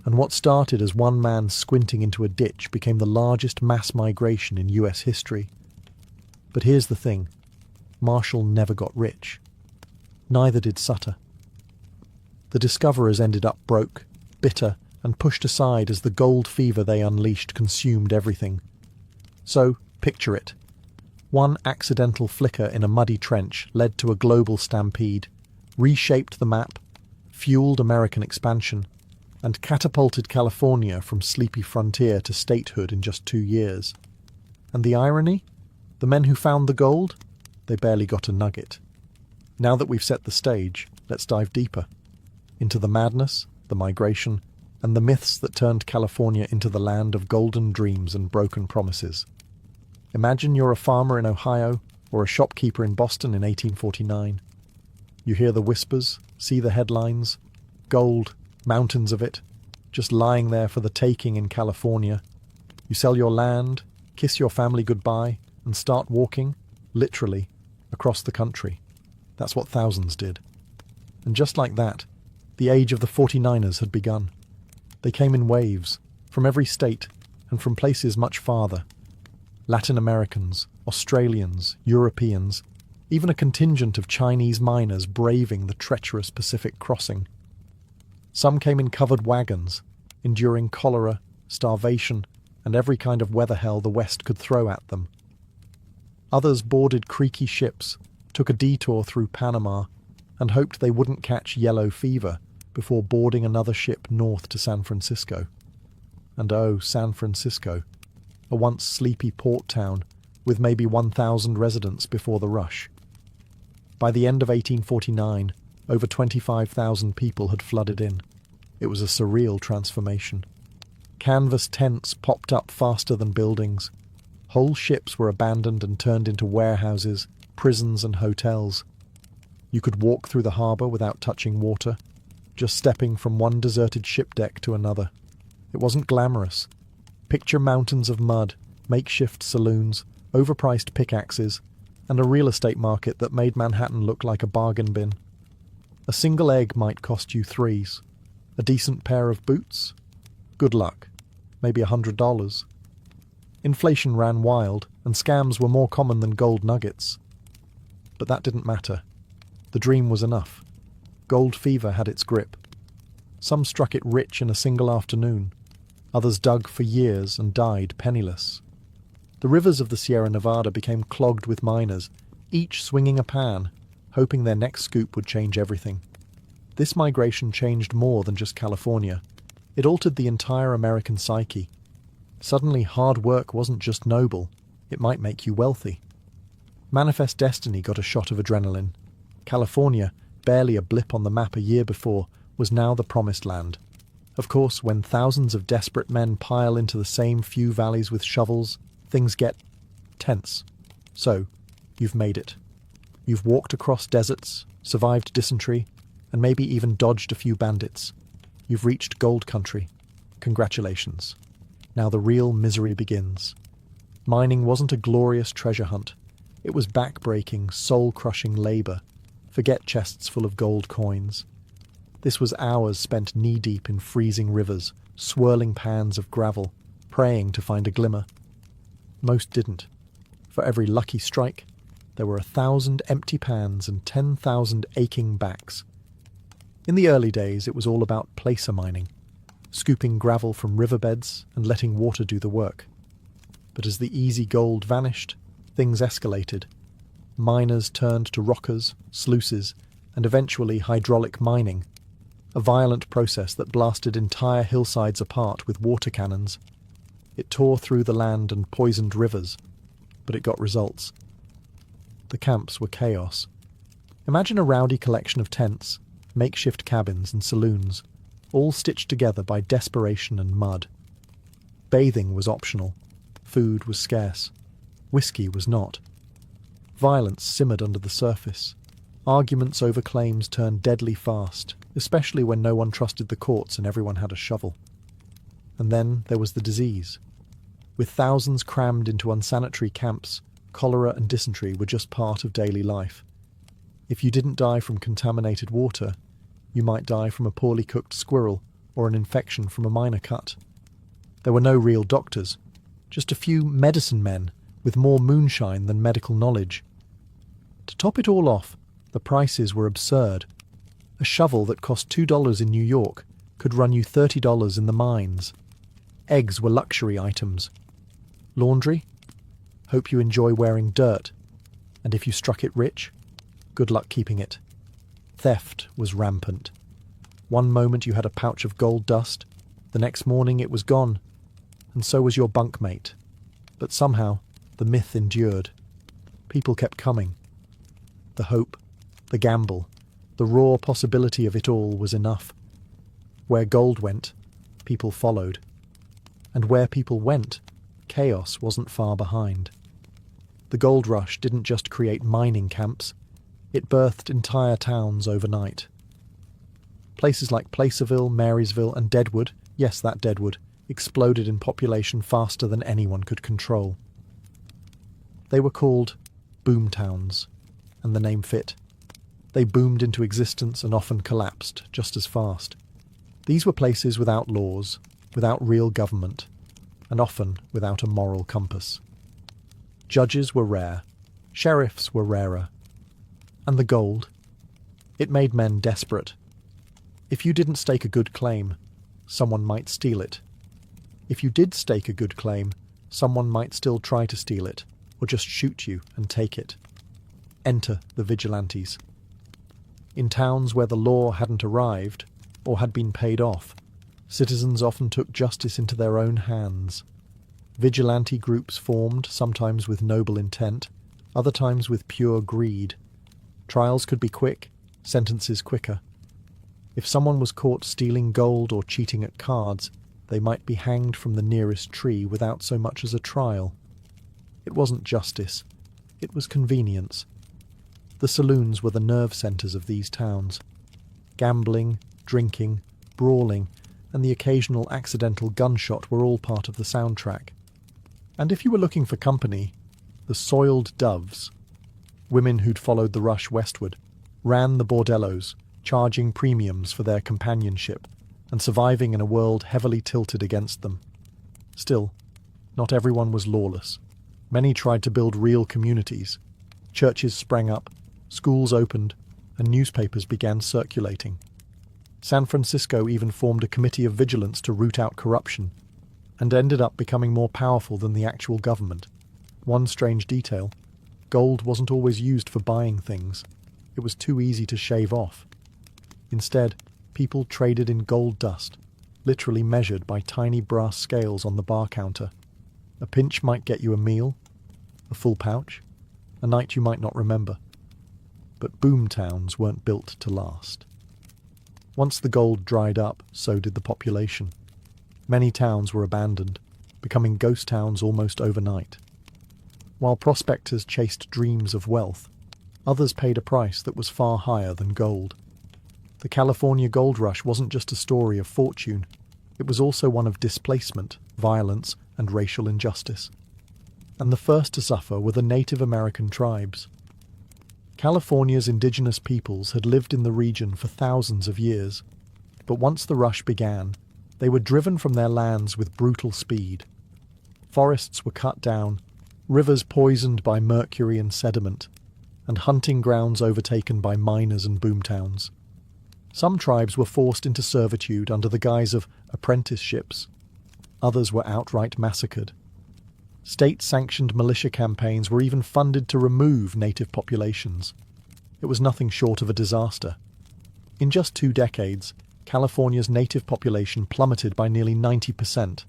And what started as one man squinting into a ditch became the largest mass migration in US history. But here's the thing. Marshall never got rich. Neither did Sutter. The discoverers ended up broke, bitter, and pushed aside as the gold fever they unleashed consumed everything. So, picture it. One accidental flicker in a muddy trench led to a global stampede, reshaped the map, fueled American expansion, and catapulted California from sleepy frontier to statehood in just 2 years. And the irony? The men who found the gold? They barely got a nugget. Now that we've set the stage, let's dive deeper. Into the madness, the migration, and the myths that turned California into the land of golden dreams and broken promises. Imagine you're a farmer in Ohio or a shopkeeper in Boston in 1849. You hear the whispers, see the headlines, gold, mountains of it, just lying there for the taking in California. You sell your land, kiss your family goodbye, and start walking, literally, across the country. That's what thousands did. And just like that, the age of the 49ers had begun. They came in waves, from every state, and from places much farther. Latin Americans, Australians, Europeans, even a contingent of Chinese miners braving the treacherous Pacific crossing. Some came in covered wagons, enduring cholera, starvation, and every kind of weather hell the West could throw at them. Others boarded creaky ships, took a detour through Panama, and hoped they wouldn't catch yellow fever before boarding another ship north to San Francisco. And oh, San Francisco, a once sleepy port town with maybe 1,000 residents before the rush. By the end of 1849, over 25,000 people had flooded in. It was a surreal transformation. Canvas tents popped up faster than buildings. Whole ships were abandoned and turned into warehouses, prisons and hotels. You could walk through the harbour without touching water, just stepping from one deserted ship deck to another. It wasn't glamorous. Picture mountains of mud, makeshift saloons, overpriced pickaxes, and a real estate market that made Manhattan look like a bargain bin. A single egg might cost you threes. A decent pair of boots? Good luck. Maybe $100. Inflation ran wild, and scams were more common than gold nuggets. But that didn't matter. The dream was enough. Gold fever had its grip. Some struck it rich in a single afternoon. Others dug for years and died penniless. The rivers of the Sierra Nevada became clogged with miners, each swinging a pan, hoping their next scoop would change everything. This migration changed more than just California. It altered the entire American psyche. Suddenly, hard work wasn't just noble, it might make you wealthy. Manifest Destiny got a shot of adrenaline. California, barely a blip on the map a year before, was now the promised land. Of course, when thousands of desperate men pile into the same few valleys with shovels, things get tense. So, you've made it. You've walked across deserts, survived dysentery, and maybe even dodged a few bandits. You've reached gold country. Congratulations. Now the real misery begins. Mining wasn't a glorious treasure hunt. It was back-breaking, soul-crushing labour. Forget chests full of gold coins. This was hours spent knee-deep in freezing rivers, swirling pans of gravel, praying to find a glimmer. Most didn't. For every lucky strike, there were 1,000 empty pans and 10,000 aching backs. In the early days, it was all about placer mining, scooping gravel from riverbeds and letting water do the work. But as the easy gold vanished, things escalated. Miners turned to rockers, sluices, and eventually hydraulic mining, a violent process that blasted entire hillsides apart with water cannons. It tore through the land and poisoned rivers, but it got results. The camps were chaos. Imagine a rowdy collection of tents, makeshift cabins and saloons, all stitched together by desperation and mud. Bathing was optional. Food was scarce. Whiskey was not. Violence simmered under the surface. Arguments over claims turned deadly fast, especially when no one trusted the courts and everyone had a shovel. And then there was the disease. With thousands crammed into unsanitary camps, cholera and dysentery were just part of daily life. If you didn't die from contaminated water, you might die from a poorly cooked squirrel or an infection from a minor cut. There were no real doctors, just a few medicine men with more moonshine than medical knowledge. To top it all off, the prices were absurd. A shovel that cost $2 in New York could run you $30 in the mines. Eggs were luxury items. Laundry? Hope you enjoy wearing dirt. And if you struck it rich, good luck keeping it. Theft was rampant. One moment you had a pouch of gold dust, the next morning it was gone, and so was your bunkmate. But somehow, the myth endured. People kept coming. The hope, the gamble, the raw possibility of it all was enough. Where gold went, people followed. And where people went, chaos wasn't far behind. The gold rush didn't just create mining camps, it birthed entire towns overnight. Places like Placerville, Marysville, and Deadwood, yes, that Deadwood, exploded in population faster than anyone could control. They were called boom towns, and the name fit. They boomed into existence and often collapsed just as fast. These were places without laws, without real government, and often without a moral compass. Judges were rare, sheriffs were rarer, and the gold, it made men desperate. If you didn't stake a good claim, someone might steal it. If you did stake a good claim, someone might still try to steal it, or just shoot you and take it. Enter the vigilantes. In towns where the law hadn't arrived, or had been paid off, citizens often took justice into their own hands. Vigilante groups formed, sometimes with noble intent, other times with pure greed. Trials could be quick, sentences quicker. If someone was caught stealing gold or cheating at cards, they might be hanged from the nearest tree without so much as a trial. It wasn't justice, it was convenience. The saloons were the nerve centres of these towns. Gambling, drinking, brawling, and the occasional accidental gunshot were all part of the soundtrack. And if you were looking for company, the soiled doves, women who'd followed the rush westward, ran the bordellos, charging premiums for their companionship and surviving in a world heavily tilted against them. Still, not everyone was lawless. Many tried to build real communities. Churches sprang up, schools opened, and newspapers began circulating. San Francisco even formed a committee of vigilance to root out corruption, and ended up becoming more powerful than the actual government. One strange detail: gold wasn't always used for buying things. It was too easy to shave off. Instead, people traded in gold dust, literally measured by tiny brass scales on the bar counter. A pinch might get you a meal, a full pouch, a night you might not remember. But boom towns weren't built to last. Once the gold dried up, so did the population. Many towns were abandoned, becoming ghost towns almost overnight. While prospectors chased dreams of wealth, others paid a price that was far higher than gold. The California gold rush wasn't just a story of fortune, it was also one of displacement, violence, and racial injustice. And the first to suffer were the Native American tribes. California's indigenous peoples had lived in the region for thousands of years, but once the rush began, they were driven from their lands with brutal speed. Forests were cut down, rivers poisoned by mercury and sediment, and hunting grounds overtaken by miners and boomtowns. Some tribes were forced into servitude under the guise of apprenticeships. Others were outright massacred. State-sanctioned militia campaigns were even funded to remove native populations. It was nothing short of a disaster. In just 2 decades, California's native population plummeted by nearly 90%.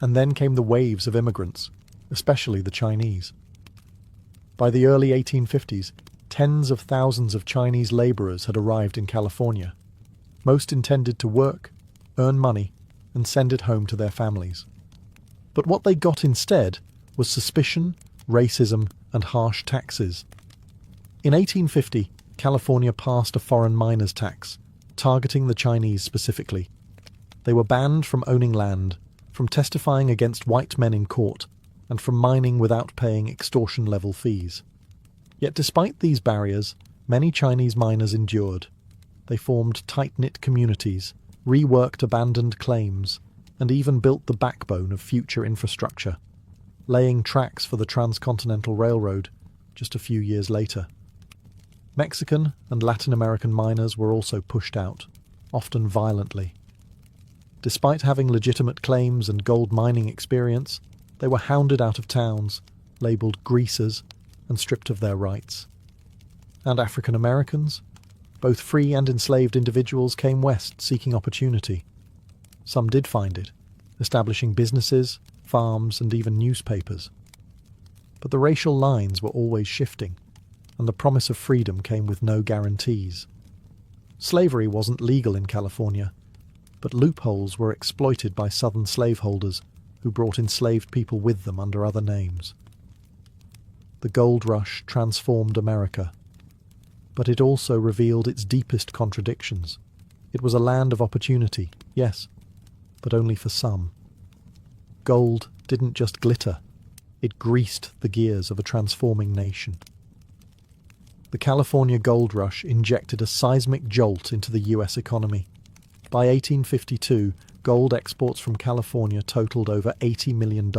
And then came the waves of immigrants, especially the Chinese. By the early 1850s, tens of thousands of Chinese laborers had arrived in California. Most intended to work, earn money, and send it home to their families. But what they got instead was suspicion, racism, and harsh taxes. In 1850, California passed a foreign miners' tax, targeting the Chinese specifically. They were banned from owning land, from testifying against white men in court, and from mining without paying extortion-level fees. Yet despite these barriers, many Chinese miners endured. They formed tight-knit communities, reworked abandoned claims, and even built the backbone of future infrastructure, laying tracks for the Transcontinental Railroad just a few years later. Mexican and Latin American miners were also pushed out, often violently. Despite having legitimate claims and gold mining experience, they were hounded out of towns, labelled greasers, and stripped of their rights. And African Americans? Both free and enslaved individuals came west seeking opportunity. Some did find it, establishing businesses, farms, and even newspapers. But the racial lines were always shifting, and the promise of freedom came with no guarantees. Slavery wasn't legal in California, but loopholes were exploited by Southern slaveholders who brought enslaved people with them under other names. The gold rush transformed America, but it also revealed its deepest contradictions. It was a land of opportunity, yes, but only for some. Gold didn't just glitter, it greased the gears of a transforming nation. The California gold rush injected a seismic jolt into the US economy. By 1852, gold exports from California totaled over $80 million.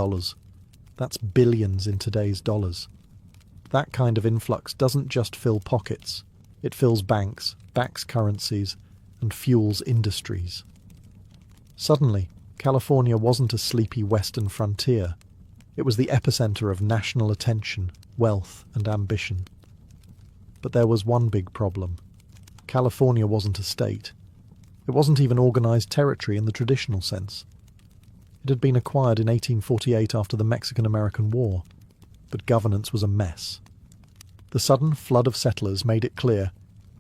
That's billions in today's dollars. That kind of influx doesn't just fill pockets. It fills banks, backs currencies, and fuels industries. Suddenly, California wasn't a sleepy western frontier. It was the epicenter of national attention, wealth, and ambition. But there was one big problem. California wasn't a state. It wasn't even organized territory in the traditional sense. It had been acquired in 1848 after the Mexican-American War, but governance was a mess. The sudden flood of settlers made it clear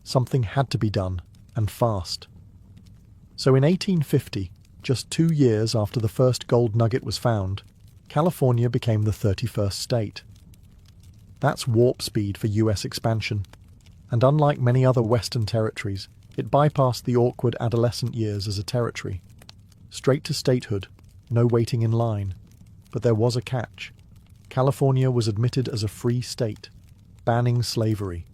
something had to be done, and fast. So in 1850, just 2 years after the first gold nugget was found, California became the 31st state. That's warp speed for US expansion, and unlike many other Western territories, it bypassed the awkward adolescent years as a territory. Straight to statehood, no waiting in line. But there was a catch. California was admitted as a free state, banning slavery.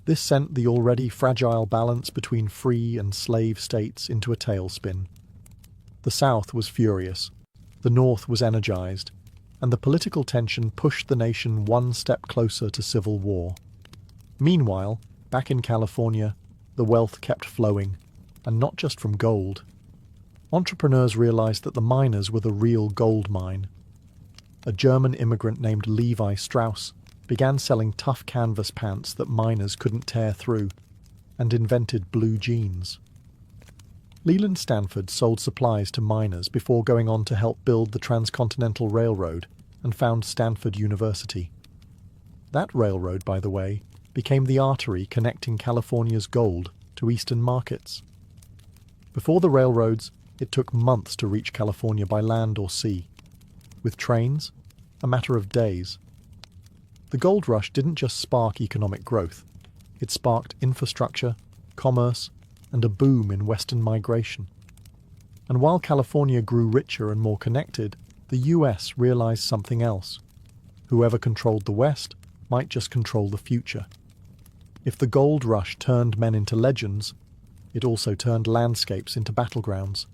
This sent the already fragile balance between free and slave states into a tailspin. The South was furious, the North was energized, and the political tension pushed the nation one step closer to civil war. Meanwhile, back in California, the wealth kept flowing, and not just from gold. Entrepreneurs realized that the miners were the real gold mine. A German immigrant named Levi Strauss began selling tough canvas pants that miners couldn't tear through, and invented blue jeans. Leland Stanford sold supplies to miners before going on to help build the Transcontinental Railroad and found Stanford University. That railroad, by the way, became the artery connecting California's gold to eastern markets. Before the railroads, it took months to reach California by land or sea. With trains, a matter of days. The gold rush didn't just spark economic growth. It sparked infrastructure, commerce, and a boom in Western migration. And while California grew richer and more connected, the US realized something else. Whoever controlled the West might just control the future. If the gold rush turned men into legends, it also turned landscapes into battlegrounds.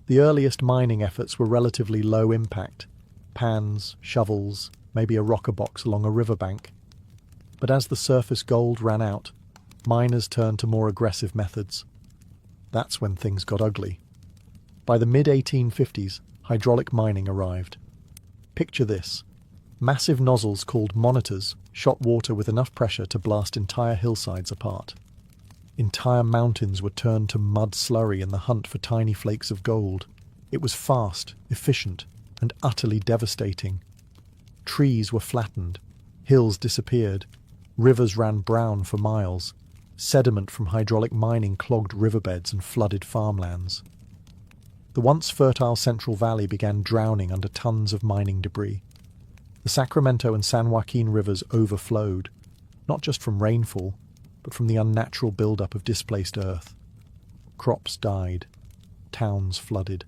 The earliest mining efforts were relatively low impact, pans, shovels, maybe a rocker box along a riverbank. But as the surface gold ran out, miners turned to more aggressive methods. That's when things got ugly. By the mid-1850s, hydraulic mining arrived. Picture this. Massive nozzles called monitors shot water with enough pressure to blast entire hillsides apart. Entire mountains were turned to mud slurry in the hunt for tiny flakes of gold. It was fast, efficient, and utterly devastating. Trees were flattened, Hills disappeared, rivers ran brown for miles, sediment from hydraulic mining clogged riverbeds and flooded farmlands. The once fertile Central Valley began drowning under tons of mining debris. The Sacramento and San Joaquin rivers overflowed, not just from rainfall, but from the unnatural buildup of displaced earth. Crops died, towns flooded,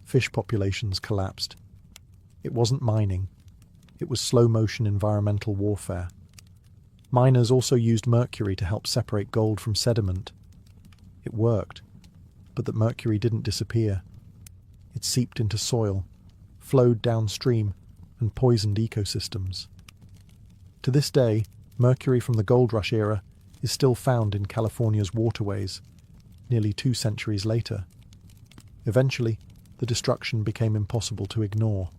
fish populations collapsed. It wasn't mining, it was slow-motion environmental warfare. Miners also used mercury to help separate gold from sediment. It worked, but the mercury didn't disappear. It seeped into soil, flowed downstream, and poisoned ecosystems. To this day, mercury from the gold rush era is still found in California's waterways, nearly 2 centuries later. Eventually, the destruction became impossible to ignore.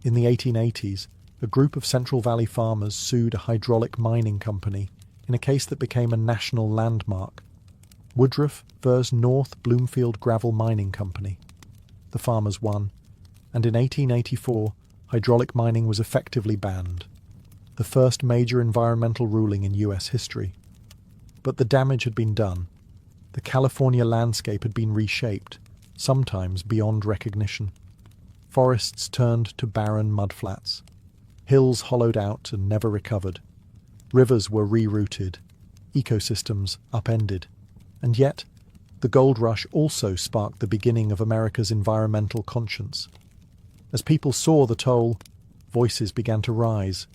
In the 1880s, a group of Central Valley farmers sued a hydraulic mining company in a case that became a national landmark. Woodruff vs. North Bloomfield Gravel Mining Company. The farmers won, and in 1884, hydraulic mining was effectively banned, the first major environmental ruling in US history. But the damage had been done. The California landscape had been reshaped, sometimes beyond recognition. Forests turned to barren mudflats. Hills hollowed out and never recovered. Rivers were rerouted. Ecosystems upended. And yet, the gold rush also sparked the beginning of America's environmental conscience. As people saw the toll, voices began to rise,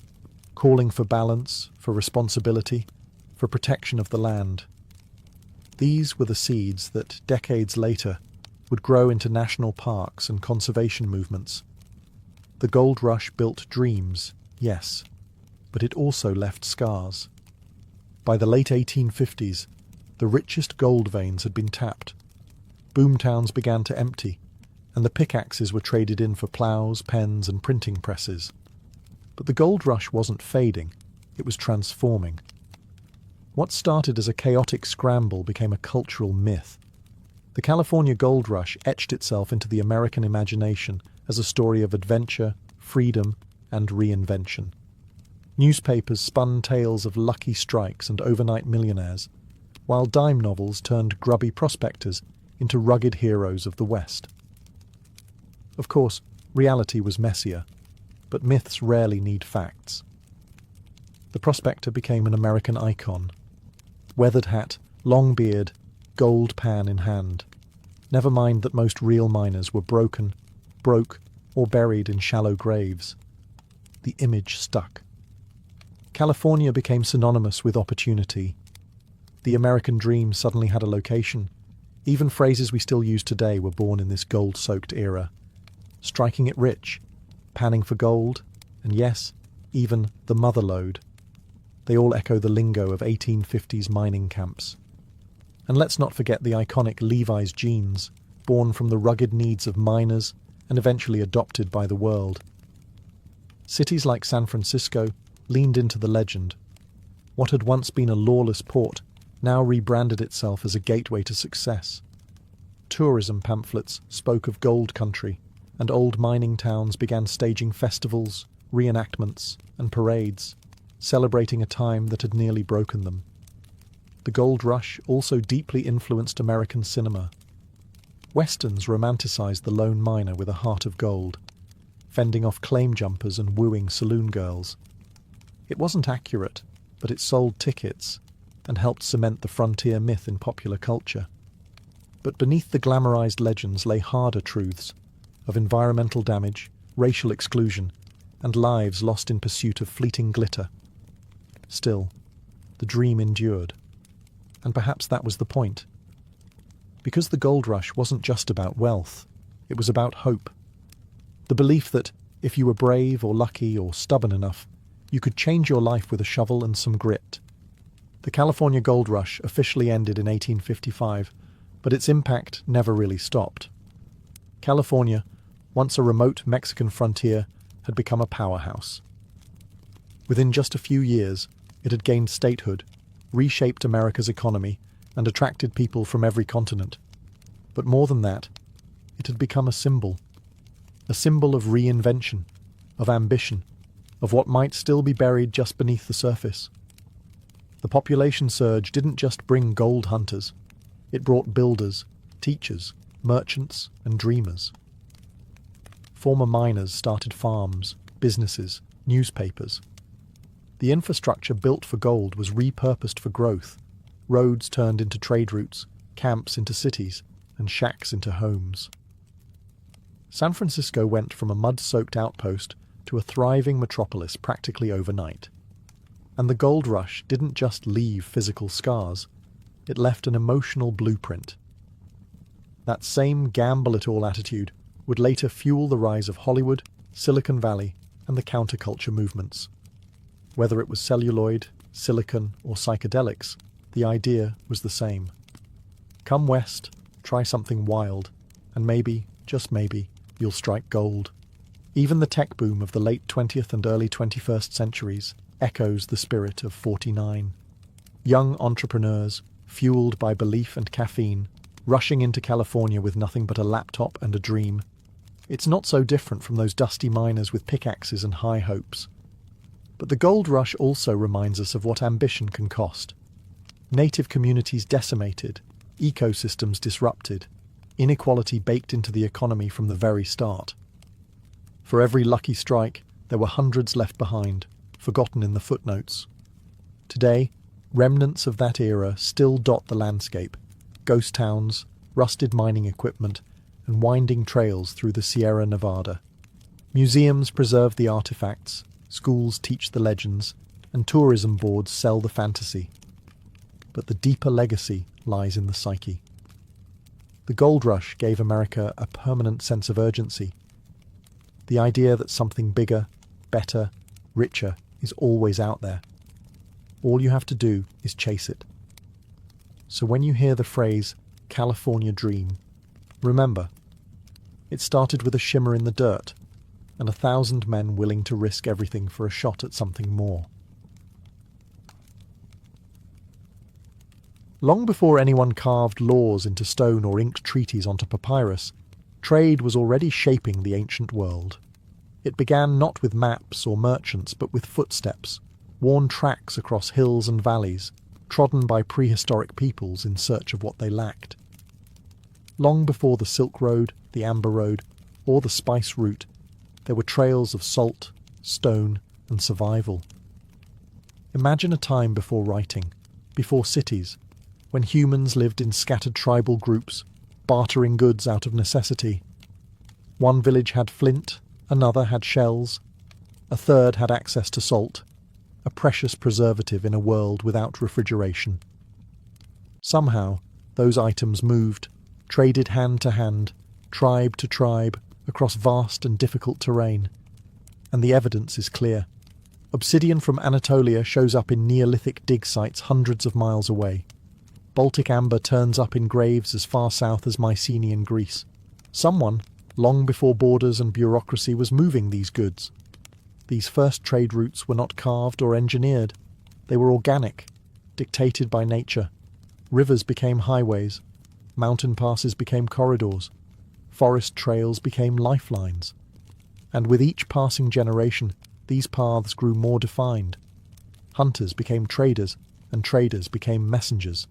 calling for balance, for responsibility, for protection of the land. These were the seeds that, decades later, would grow into national parks and conservation movements. The gold rush built dreams, yes, but it also left scars. By the late 1850s, the richest gold veins had been tapped. Boomtowns began to empty, and the pickaxes were traded in for ploughs, pens, and printing presses. But the gold rush wasn't fading, it was transforming. What started as a chaotic scramble became a cultural myth. The California gold rush etched itself into the American imagination as a story of adventure, freedom, and reinvention. Newspapers spun tales of lucky strikes and overnight millionaires, while dime novels turned grubby prospectors into rugged heroes of the West. Of course, reality was messier, but myths rarely need facts. The prospector became an American icon. Weathered hat, long beard, gold pan in hand. Never mind that most real miners were broke, or buried in shallow graves. The image stuck. California became synonymous with opportunity. The American dream suddenly had a location. Even phrases we still use today were born in this gold-soaked era. Striking it rich, panning for gold, and yes, even the mother lode. They all echo the lingo of 1850s mining camps. And let's not forget the iconic Levi's jeans, born from the rugged needs of miners and eventually adopted by the world. Cities like San Francisco leaned into the legend. What had once been a lawless port now rebranded itself as a gateway to success. Tourism pamphlets spoke of gold country, and old mining towns began staging festivals, reenactments, and parades, celebrating a time that had nearly broken them. The gold rush also deeply influenced American cinema. Westerns romanticized the lone miner with a heart of gold, fending off claim jumpers and wooing saloon girls. It wasn't accurate, but it sold tickets and helped cement the frontier myth in popular culture. But beneath the glamorized legends lay harder truths of environmental damage, racial exclusion, and lives lost in pursuit of fleeting glitter. Still, the dream endured. And perhaps that was the point. Because the gold rush wasn't just about wealth, it was about hope. The belief that if you were brave or lucky or stubborn enough, you could change your life with a shovel and some grit. The California gold rush officially ended in 1855, but its impact never really stopped. California, once a remote Mexican frontier, had become a powerhouse. Within just a few years, it had gained statehood, reshaped America's economy, and attracted people from every continent. But more than that, it had become a symbol of reinvention, of ambition, of what might still be buried just beneath the surface. The population surge didn't just bring gold hunters. It brought builders, teachers, merchants, and dreamers. Former miners started farms, businesses, newspapers. The infrastructure built for gold was repurposed for growth. Roads turned into trade routes, camps into cities, and shacks into homes. San Francisco went from a mud-soaked outpost to a thriving metropolis practically overnight. And the gold rush didn't just leave physical scars, it left an emotional blueprint. That same gamble-it-all attitude would later fuel the rise of Hollywood, Silicon Valley, and the counterculture movements. Whether it was celluloid, silicon, or psychedelics, the idea was the same. Come west, try something wild, and maybe, just maybe, you'll strike gold. Even the tech boom of the late 20th and early 21st centuries echoes the spirit of '49. Young entrepreneurs, fueled by belief and caffeine, rushing into California with nothing but a laptop and a dream. It's not so different from those dusty miners with pickaxes and high hopes. But the gold rush also reminds us of what ambition can cost. Native communities decimated, ecosystems disrupted, inequality baked into the economy from the very start. For every lucky strike, there were hundreds left behind, forgotten in the footnotes. Today, remnants of that era still dot the landscape: ghost towns, rusted mining equipment, and winding trails through the Sierra Nevada. Museums preserve the artifacts, schools teach the legends, and tourism boards sell the fantasy. But the deeper legacy lies in the psyche. The gold rush gave America a permanent sense of urgency. The idea that something bigger, better, richer is always out there. All you have to do is chase it. So when you hear the phrase, California Dream, remember, it started with a shimmer in the dirt, and 1,000 men willing to risk everything for a shot at something more. Long before anyone carved laws into stone or inked treaties onto papyrus, trade was already shaping the ancient world. It began not with maps or merchants, but with footsteps, worn tracks across hills and valleys, trodden by prehistoric peoples in search of what they lacked. Long before the Silk Road, the Amber Road, or the Spice Route, there were trails of salt, stone, and survival. Imagine a time before writing, before cities, when humans lived in scattered tribal groups, bartering goods out of necessity. One village had flint, another had shells, a third had access to salt, a precious preservative in a world without refrigeration. Somehow, those items moved, traded hand to hand, tribe to tribe, across vast and difficult terrain. And the evidence is clear. Obsidian from Anatolia shows up in Neolithic dig sites hundreds of miles away. Baltic amber turns up in graves as far south as Mycenaean Greece. Someone, long before borders and bureaucracy, was moving these goods. These first trade routes were not carved or engineered. They were organic, dictated by nature. Rivers became highways. Mountain passes became corridors. Forest trails became lifelines. And with each passing generation, these paths grew more defined. Hunters became traders, and traders became messengers,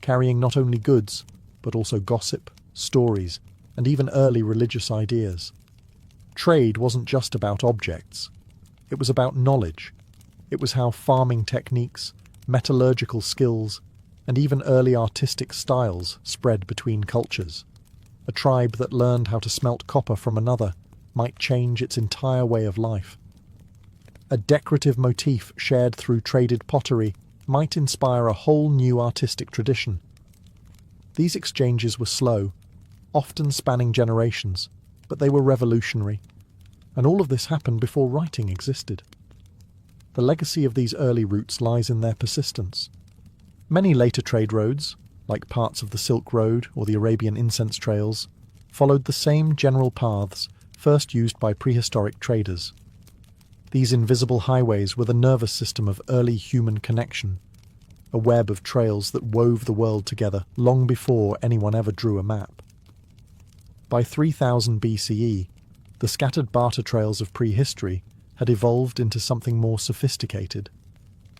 carrying not only goods, but also gossip, stories, and even early religious ideas. Trade wasn't just about objects. It was about knowledge. It was how farming techniques, metallurgical skills, and even early artistic styles spread between cultures. A tribe that learned how to smelt copper from another might change its entire way of life. A decorative motif shared through traded pottery might inspire a whole new artistic tradition. These exchanges were slow, often spanning generations, but they were revolutionary. And all of this happened before writing existed. The legacy of these early routes lies in their persistence. Many later trade roads, like parts of the Silk Road or the Arabian incense trails, followed the same general paths first used by prehistoric traders. These invisible highways were the nervous system of early human connection, a web of trails that wove the world together long before anyone ever drew a map. By 3000 BCE, the scattered barter trails of prehistory had evolved into something more sophisticated,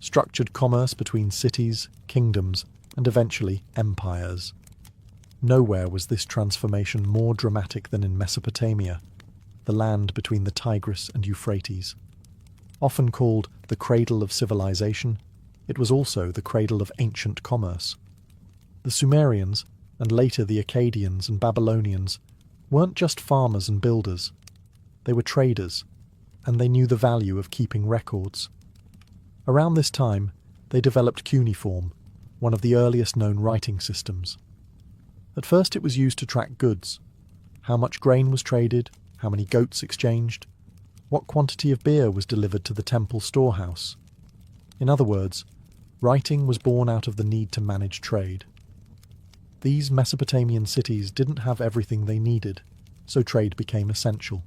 structured commerce between cities, kingdoms, and eventually empires. Nowhere was this transformation more dramatic than in Mesopotamia, the land between the Tigris and Euphrates. Often called the cradle of civilization, it was also the cradle of ancient commerce. The Sumerians, and later the Akkadians and Babylonians, weren't just farmers and builders. They were traders, and they knew the value of keeping records. Around this time, they developed cuneiform, one of the earliest known writing systems. At first it was used to track goods: how much grain was traded, how many goats exchanged, what quantity of beer was delivered to the temple storehouse. In other words, writing was born out of the need to manage trade. These Mesopotamian cities didn't have everything they needed, so trade became essential.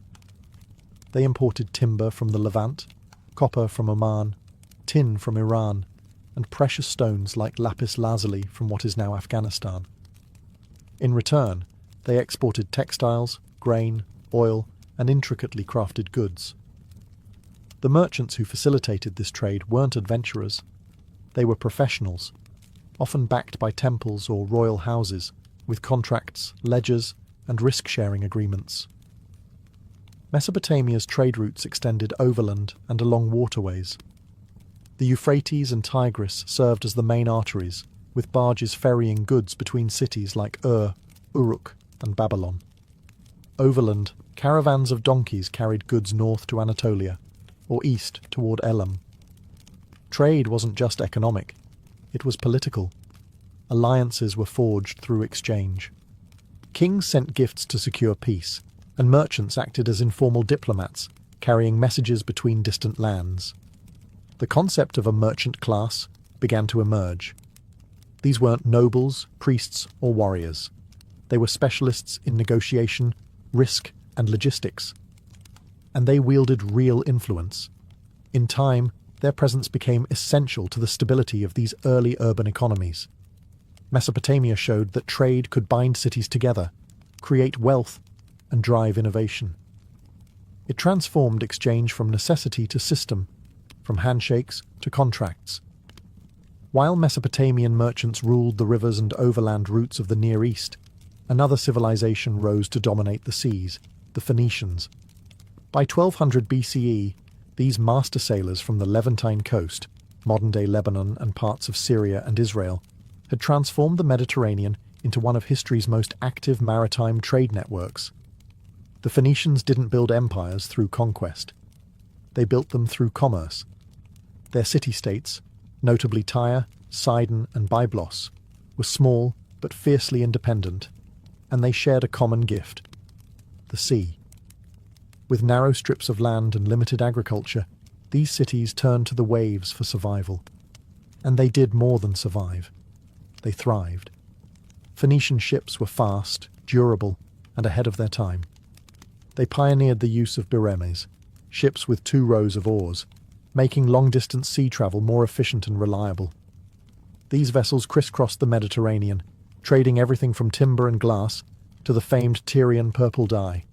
They imported timber from the Levant, copper from Oman, tin from Iran, and precious stones like lapis lazuli from what is now Afghanistan. In return, they exported textiles, grain, oil, and intricately crafted goods. The merchants who facilitated this trade weren't adventurers. They were professionals, often backed by temples or royal houses, with contracts, ledgers, and risk-sharing agreements. Mesopotamia's trade routes extended overland and along waterways. The Euphrates and Tigris served as the main arteries, with barges ferrying goods between cities like Uruk, and Babylon. Overland, caravans of donkeys carried goods north to Anatolia, or east toward Elam. Trade wasn't just economic, it was political. Alliances were forged through exchange. Kings sent gifts to secure peace, and merchants acted as informal diplomats, carrying messages between distant lands. The concept of a merchant class began to emerge. These weren't nobles, priests, or warriors. They were specialists in negotiation, risk, and logistics. And they wielded real influence. In time, their presence became essential to the stability of these early urban economies. Mesopotamia showed that trade could bind cities together, create wealth, and drive innovation. It transformed exchange from necessity to system, from handshakes to contracts. While Mesopotamian merchants ruled the rivers and overland routes of the Near East, another civilization rose to dominate the seas, the Phoenicians. By 1200 BCE, these master sailors from the Levantine coast, modern-day Lebanon and parts of Syria and Israel, had transformed the Mediterranean into one of history's most active maritime trade networks. The Phoenicians didn't build empires through conquest. They built them through commerce. Their city-states, notably Tyre, Sidon and Byblos, were small but fiercely independent, and they shared a common gift: the sea. With narrow strips of land and limited agriculture, these cities turned to the waves for survival. And they did more than survive. They thrived. Phoenician ships were fast, durable, and ahead of their time. They pioneered the use of biremes, ships with 2 rows of oars, making long-distance sea travel more efficient and reliable. These vessels crisscrossed the Mediterranean, trading everything from timber and glass to the famed Tyrian purple dye,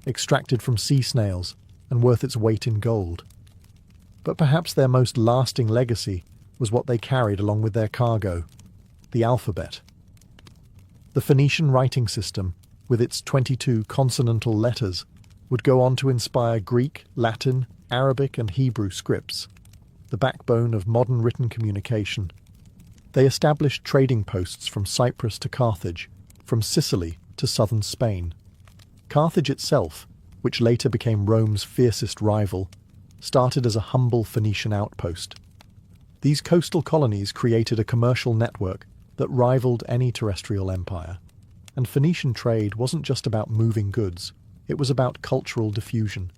extracted from sea snails and worth its weight in gold. But perhaps their most lasting legacy was what they carried along with their cargo: the alphabet. The Phoenician writing system, with its 22 consonantal letters, would go on to inspire Greek, Latin, Arabic and Hebrew scripts, the backbone of modern written communication. They established trading posts from Cyprus to Carthage, from Sicily to southern Spain. Carthage itself, which later became Rome's fiercest rival, started as a humble Phoenician outpost. These coastal colonies created a commercial network that rivaled any terrestrial empire. And Phoenician trade wasn't just about moving goods, it was about cultural diffusion.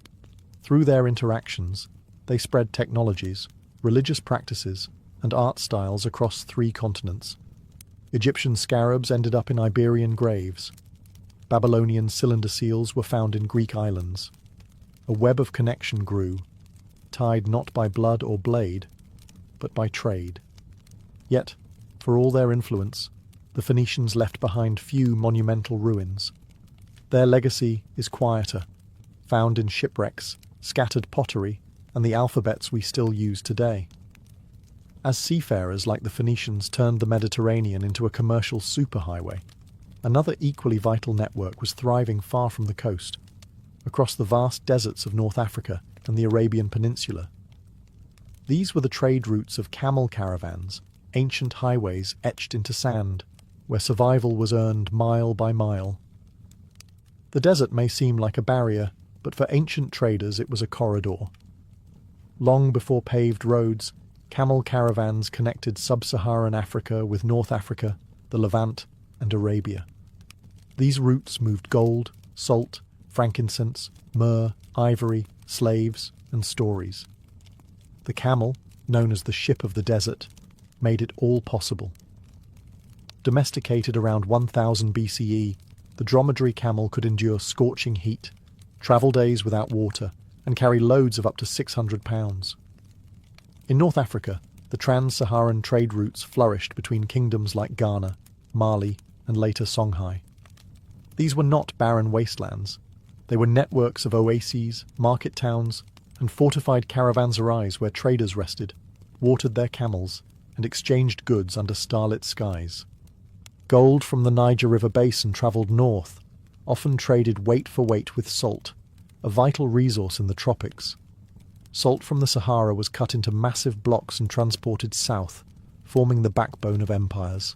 Through their interactions, they spread technologies, religious practices, and art styles across 3 continents. Egyptian scarabs ended up in Iberian graves. Babylonian cylinder seals were found in Greek islands. A web of connection grew, tied not by blood or blade, but by trade. Yet, for all their influence, the Phoenicians left behind few monumental ruins. Their legacy is quieter, found in shipwrecks, scattered pottery, and the alphabets we still use today. As seafarers like the Phoenicians turned the Mediterranean into a commercial superhighway, another equally vital network was thriving far from the coast, across the vast deserts of North Africa and the Arabian Peninsula. These were the trade routes of camel caravans, ancient highways etched into sand, where survival was earned mile by mile. The desert may seem like a barrier, but for ancient traders it was a corridor. Long before paved roads, camel caravans connected sub-Saharan Africa with North Africa, the Levant, and Arabia. These routes moved gold, salt, frankincense, myrrh, ivory, slaves, and stories. The camel, known as the ship of the desert, made it all possible. Domesticated around 1000 BCE, the dromedary camel could endure scorching heat, travel days without water, and carry loads of up to 600 pounds. In North Africa, the trans-Saharan trade routes flourished between kingdoms like Ghana, Mali, and later Songhai. These were not barren wastelands. They were networks of oases, market towns, and fortified caravanserais where traders rested, watered their camels, and exchanged goods under starlit skies. Gold from the Niger River basin travelled north, often traded weight for weight with salt, a vital resource in the tropics. Salt from the Sahara was cut into massive blocks and transported south, forming the backbone of empires.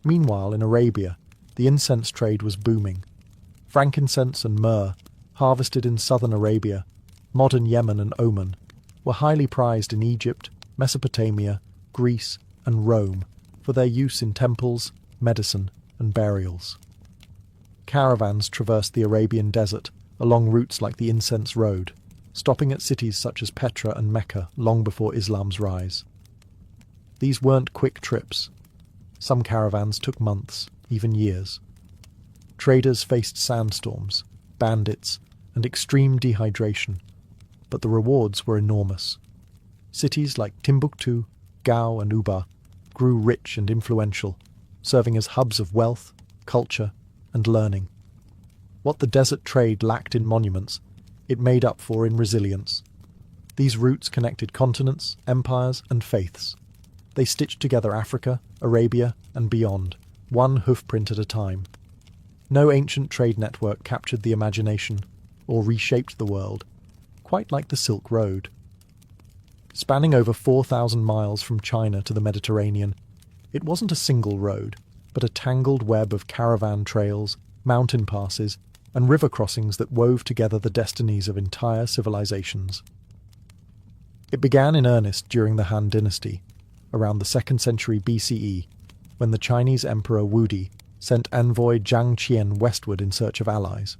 Meanwhile, in Arabia, the incense trade was booming. Frankincense and myrrh, harvested in southern Arabia, modern Yemen and Oman, were highly prized in Egypt, Mesopotamia, Greece, and Rome for their use in temples, medicine, and burials. Caravans traversed the Arabian desert along routes like the Incense Road, stopping at cities such as Petra and Mecca long before Islam's rise. These weren't quick trips. Some caravans took months, even years. Traders faced sandstorms, bandits, and extreme dehydration, but the rewards were enormous. Cities like Timbuktu, Gao, and Uba grew rich and influential, serving as hubs of wealth, culture, and learning. What the desert trade lacked in monuments, it made up for in resilience. These routes connected continents, empires, and faiths. They stitched together Africa, Arabia, and beyond, one hoofprint at a time. No ancient trade network captured the imagination or reshaped the world, quite like the Silk Road. Spanning over 4,000 miles from China to the Mediterranean, it wasn't a single road, but a tangled web of caravan trails, mountain passes, and river crossings that wove together the destinies of entire civilizations. It began in earnest during the Han Dynasty, around the 2nd century BCE, when the Chinese Emperor Wudi sent envoy Zhang Qian westward in search of allies.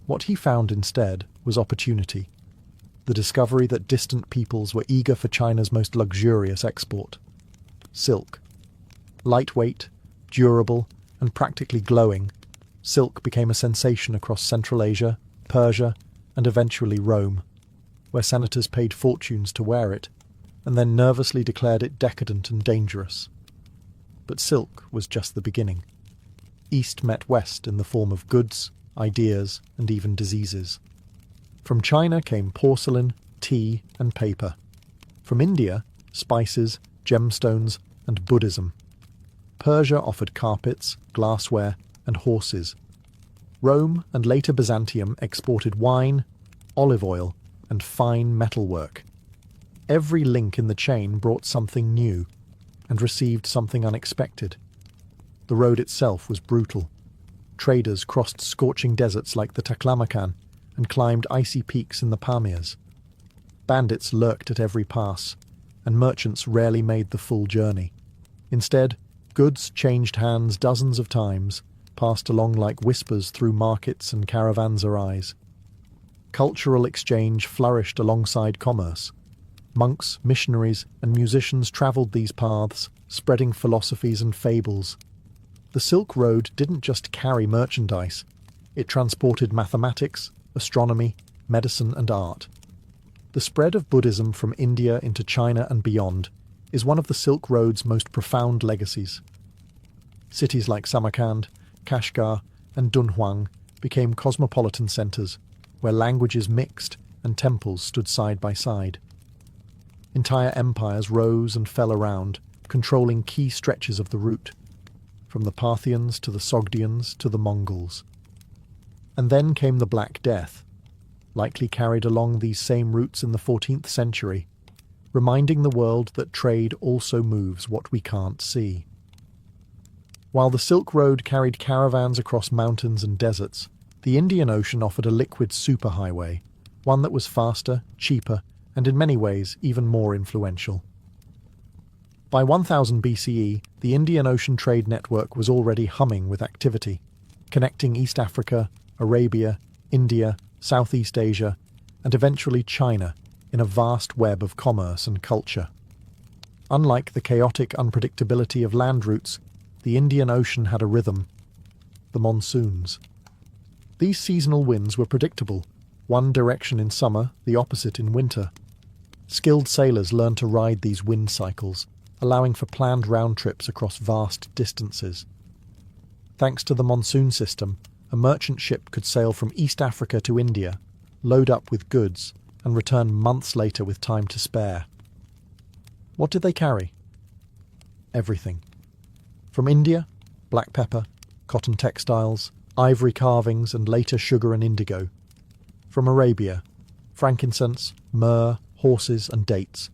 What he found instead was opportunity, the discovery that distant peoples were eager for China's most luxurious export: silk. Lightweight, durable, and practically glowing, silk became a sensation across Central Asia, Persia, and eventually Rome, where senators paid fortunes to wear it, and then nervously declared it decadent and dangerous. But silk was just the beginning. East met West in the form of goods, ideas, and even diseases. From China came porcelain, tea, and paper. From India, spices, gemstones, and Buddhism. Persia offered carpets, glassware, and horses. Rome and later Byzantium exported wine, olive oil, and fine metalwork. Every link in the chain brought something new and received something unexpected. The road itself was brutal. Traders crossed scorching deserts like the Taklamakan and climbed icy peaks in the Pamirs. Bandits lurked at every pass, and merchants rarely made the full journey. Instead, goods changed hands dozens of times, passed along like whispers through markets and caravanserais. Cultural exchange flourished alongside commerce. Monks, missionaries, and musicians travelled these paths, spreading philosophies and fables. The Silk Road didn't just carry merchandise, it transported mathematics, astronomy, medicine, and art. The spread of Buddhism from India into China and beyond is one of the Silk Road's most profound legacies. Cities like Samarkand, Kashgar, and Dunhuang became cosmopolitan centres, where languages mixed and temples stood side by side. Entire empires rose and fell around, controlling key stretches of the route, from the Parthians to the Sogdians to the Mongols. And then came the Black Death, likely carried along these same routes in the 14th century, reminding the world that trade also moves what we can't see. While the Silk Road carried caravans across mountains and deserts, the Indian Ocean offered a liquid superhighway, one that was faster, cheaper, and in many ways even more influential. By 1000 BCE, the Indian Ocean trade network was already humming with activity, connecting East Africa, Arabia, India, Southeast Asia, and eventually China in a vast web of commerce and culture. Unlike the chaotic unpredictability of land routes, the Indian Ocean had a rhythm: the monsoons. These seasonal winds were predictable, one direction in summer, the opposite in winter. Skilled sailors learned to ride these wind cycles, allowing for planned round trips across vast distances. Thanks to the monsoon system, a merchant ship could sail from East Africa to India, load up with goods, and return months later with time to spare. What did they carry? Everything. From India, black pepper, cotton textiles, ivory carvings, and later sugar and indigo. From Arabia, frankincense, myrrh, horses, and dates.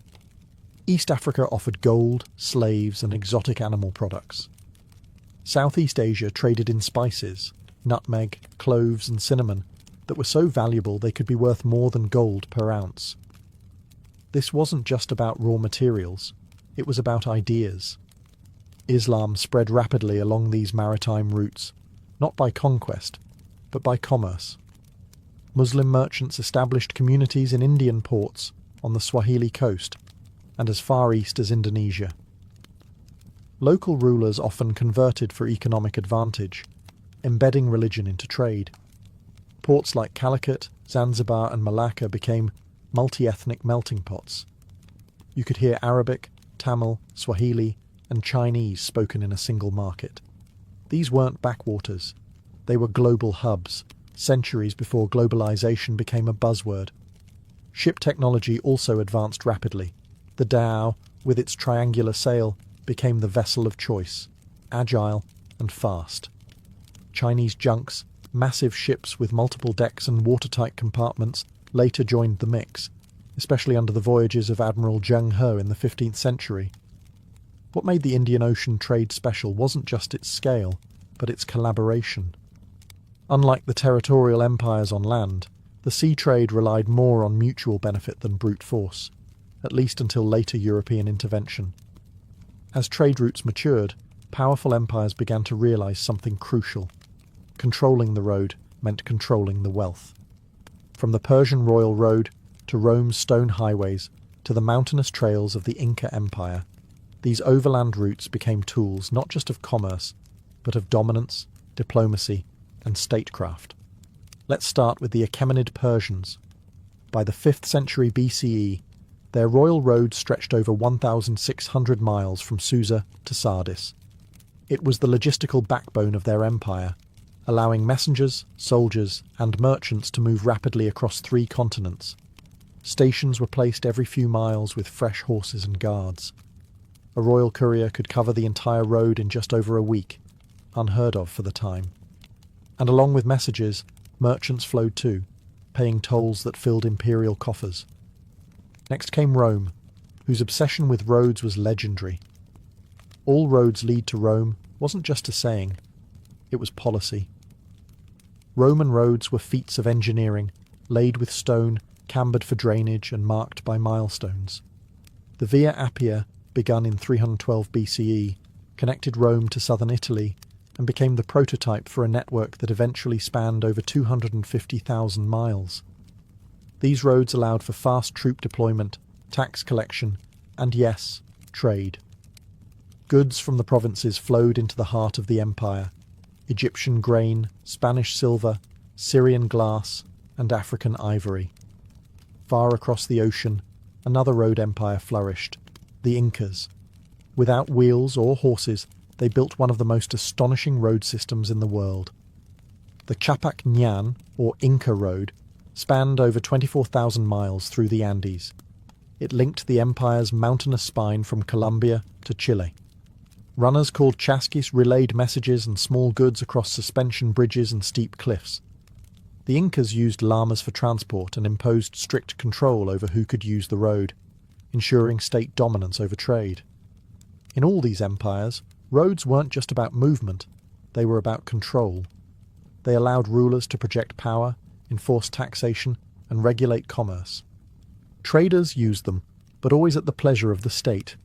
East Africa offered gold, slaves, and exotic animal products. Southeast Asia traded in spices, nutmeg, cloves, and cinnamon that were so valuable they could be worth more than gold per ounce. This wasn't just about raw materials, it was about ideas. Islam spread rapidly along these maritime routes, not by conquest, but by commerce. Muslim merchants established communities in Indian ports, on the Swahili coast, and as far east as Indonesia. Local rulers often converted for economic advantage, embedding religion into trade. Ports like Calicut, Zanzibar, and Malacca became multi-ethnic melting pots. You could hear Arabic, Tamil, Swahili, and Chinese spoken in a single market. These weren't backwaters. They were global hubs, centuries before globalization became a buzzword. Ship technology also advanced rapidly. The dhow, with its triangular sail, became the vessel of choice, agile and fast. Chinese junks, massive ships with multiple decks and watertight compartments, later joined the mix, especially under the voyages of Admiral Zheng He in the 15th century. What made the Indian Ocean trade special wasn't just its scale, but its collaboration. Unlike the territorial empires on land, the sea trade relied more on mutual benefit than brute force, at least until later European intervention. As trade routes matured, powerful empires began to realize something crucial. Controlling the road meant controlling the wealth. From the Persian royal road to Rome's stone highways to the mountainous trails of the Inca Empire, these overland routes became tools not just of commerce, but of dominance, diplomacy, and statecraft. Let's start with the Achaemenid Persians. By the 5th century BCE, their royal road stretched over 1,600 miles from Susa to Sardis. It was the logistical backbone of their empire, allowing messengers, soldiers, and merchants to move rapidly across 3 continents. Stations were placed every few miles with fresh horses and guards. A royal courier could cover the entire road in just over a week, unheard of for the time. And along with messages, merchants flowed too, paying tolls that filled imperial coffers. Next came Rome, whose obsession with roads was legendary. "All roads lead to Rome" wasn't just a saying, it was policy. Roman roads were feats of engineering, laid with stone, cambered for drainage, and marked by milestones. The Via Appia, begun in 312 BCE, connected Rome to southern Italy and became the prototype for a network that eventually spanned over 250,000 miles. These roads allowed for fast troop deployment, tax collection, and yes, trade. Goods from the provinces flowed into the heart of the empire: Egyptian grain, Spanish silver, Syrian glass, and African ivory. Far across the ocean, another road empire flourished: the Incas. Without wheels or horses, they built one of the most astonishing road systems in the world. The Chapak Nyan, or Inca Road, spanned over 24,000 miles through the Andes. It linked the empire's mountainous spine from Colombia to Chile. Runners called chasquis relayed messages and small goods across suspension bridges and steep cliffs. The Incas used llamas for transport and imposed strict control over who could use the road, ensuring state dominance over trade. In all these empires, roads weren't just about movement, they were about control. They allowed rulers to project power, enforce taxation, and regulate commerce. Traders used them, but always at the pleasure of the state.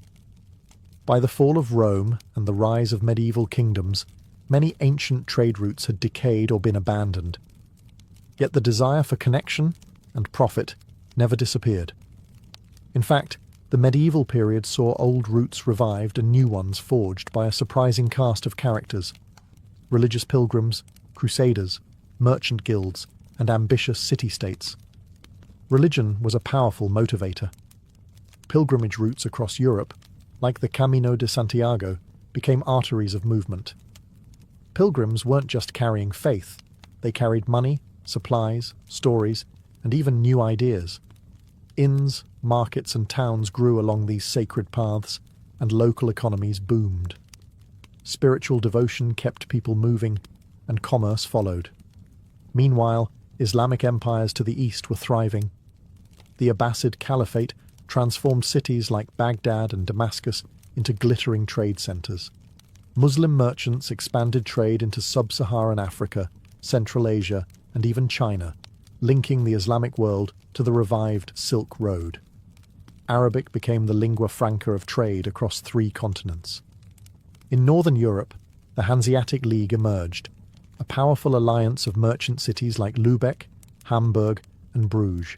By the fall of Rome and the rise of medieval kingdoms, many ancient trade routes had decayed or been abandoned. Yet the desire for connection and profit never disappeared. In fact, the medieval period saw old routes revived and new ones forged by a surprising cast of characters: religious pilgrims, crusaders, merchant guilds, and ambitious city-states. Religion was a powerful motivator. Pilgrimage routes across Europe, like the Camino de Santiago, became arteries of movement. Pilgrims weren't just carrying faith, they carried money, supplies, stories, and even new ideas. Inns, markets, and towns grew along these sacred paths, and local economies boomed. Spiritual devotion kept people moving, and commerce followed. Meanwhile, Islamic empires to the east were thriving. The Abbasid Caliphate transformed cities like Baghdad and Damascus into glittering trade centers. Muslim merchants expanded trade into sub-Saharan Africa, Central Asia, and even China, linking the Islamic world to the revived Silk Road. Arabic became the lingua franca of trade across 3 continents. In northern Europe, the Hanseatic League emerged, a powerful alliance of merchant cities like Lübeck, Hamburg, and Bruges.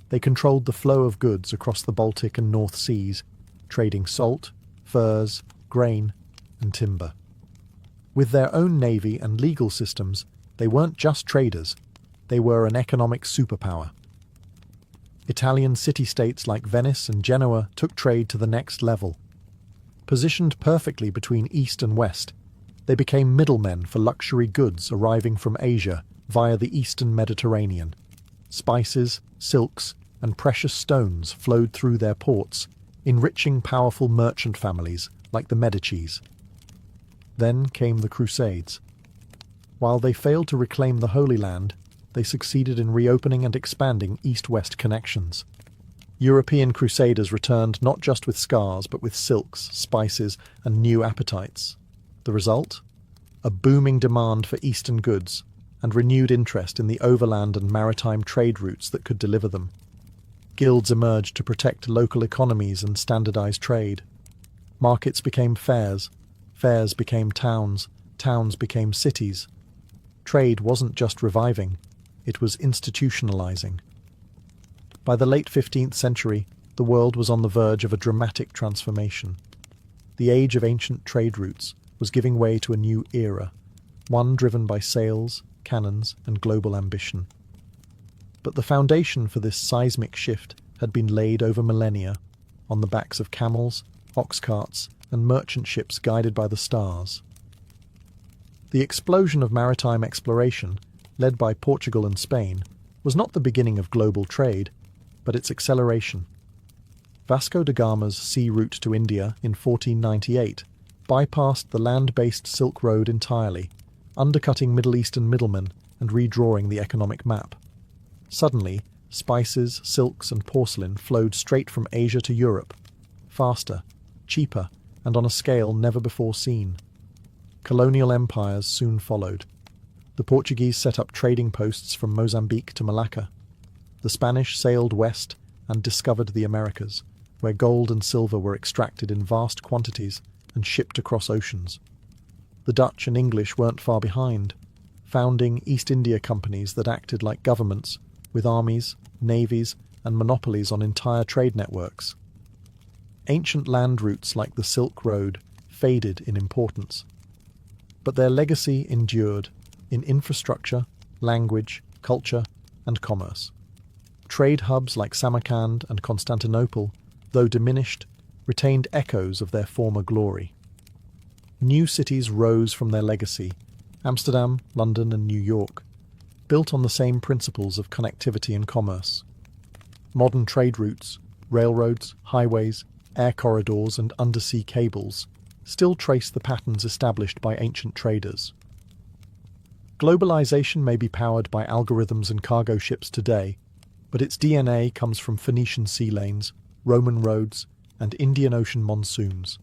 They controlled the flow of goods across the Baltic and North Seas, trading salt, furs, grain, and timber. With their own navy and legal systems, they weren't just traders, they were an economic superpower. Italian city-states like Venice and Genoa took trade to the next level. Positioned perfectly between East and West, they became middlemen for luxury goods arriving from Asia via the eastern Mediterranean. Spices, silks, and precious stones flowed through their ports, enriching powerful merchant families like the Medicis. Then came the Crusades. While they failed to reclaim the Holy Land, they succeeded in reopening and expanding east-west connections. European crusaders returned not just with scars, but with silks, spices, and new appetites. The result? A booming demand for Eastern goods, and renewed interest in the overland and maritime trade routes that could deliver them. Guilds emerged to protect local economies and standardize trade. Markets became fairs, fairs became towns, towns became cities. Trade wasn't just reviving, it was institutionalizing. By the late 15th century, the world was on the verge of a dramatic transformation. The age of ancient trade routes was giving way to a new era, one driven by sails, cannons, and global ambition. But the foundation for this seismic shift had been laid over millennia, on the backs of camels, ox carts, and merchant ships guided by the stars. The explosion of maritime exploration, led by Portugal and Spain, was not the beginning of global trade, but its acceleration. Vasco da Gama's sea route to India in 1498 bypassed the land-based Silk Road entirely, undercutting Middle Eastern middlemen and redrawing the economic map. Suddenly, spices, silks, and porcelain flowed straight from Asia to Europe, faster, cheaper, and on a scale never before seen. Colonial empires soon followed. The Portuguese set up trading posts from Mozambique to Malacca. The Spanish sailed west and discovered the Americas, where gold and silver were extracted in vast quantities and shipped across oceans. The Dutch and English weren't far behind, founding East India companies that acted like governments, with armies, navies, and monopolies on entire trade networks. Ancient land routes like the Silk Road faded in importance, but their legacy endured in infrastructure, language, culture, and commerce. Trade hubs like Samarkand and Constantinople, though diminished, retained echoes of their former glory. New cities rose from their legacy: Amsterdam, London, and New York. built on the same principles of connectivity and commerce. Modern trade routes, railroads, highways, air corridors, and undersea cables still trace the patterns established by ancient traders. Globalization may be powered by algorithms and cargo ships today, but its DNA comes from Phoenician sea lanes, Roman roads, and Indian Ocean monsoons.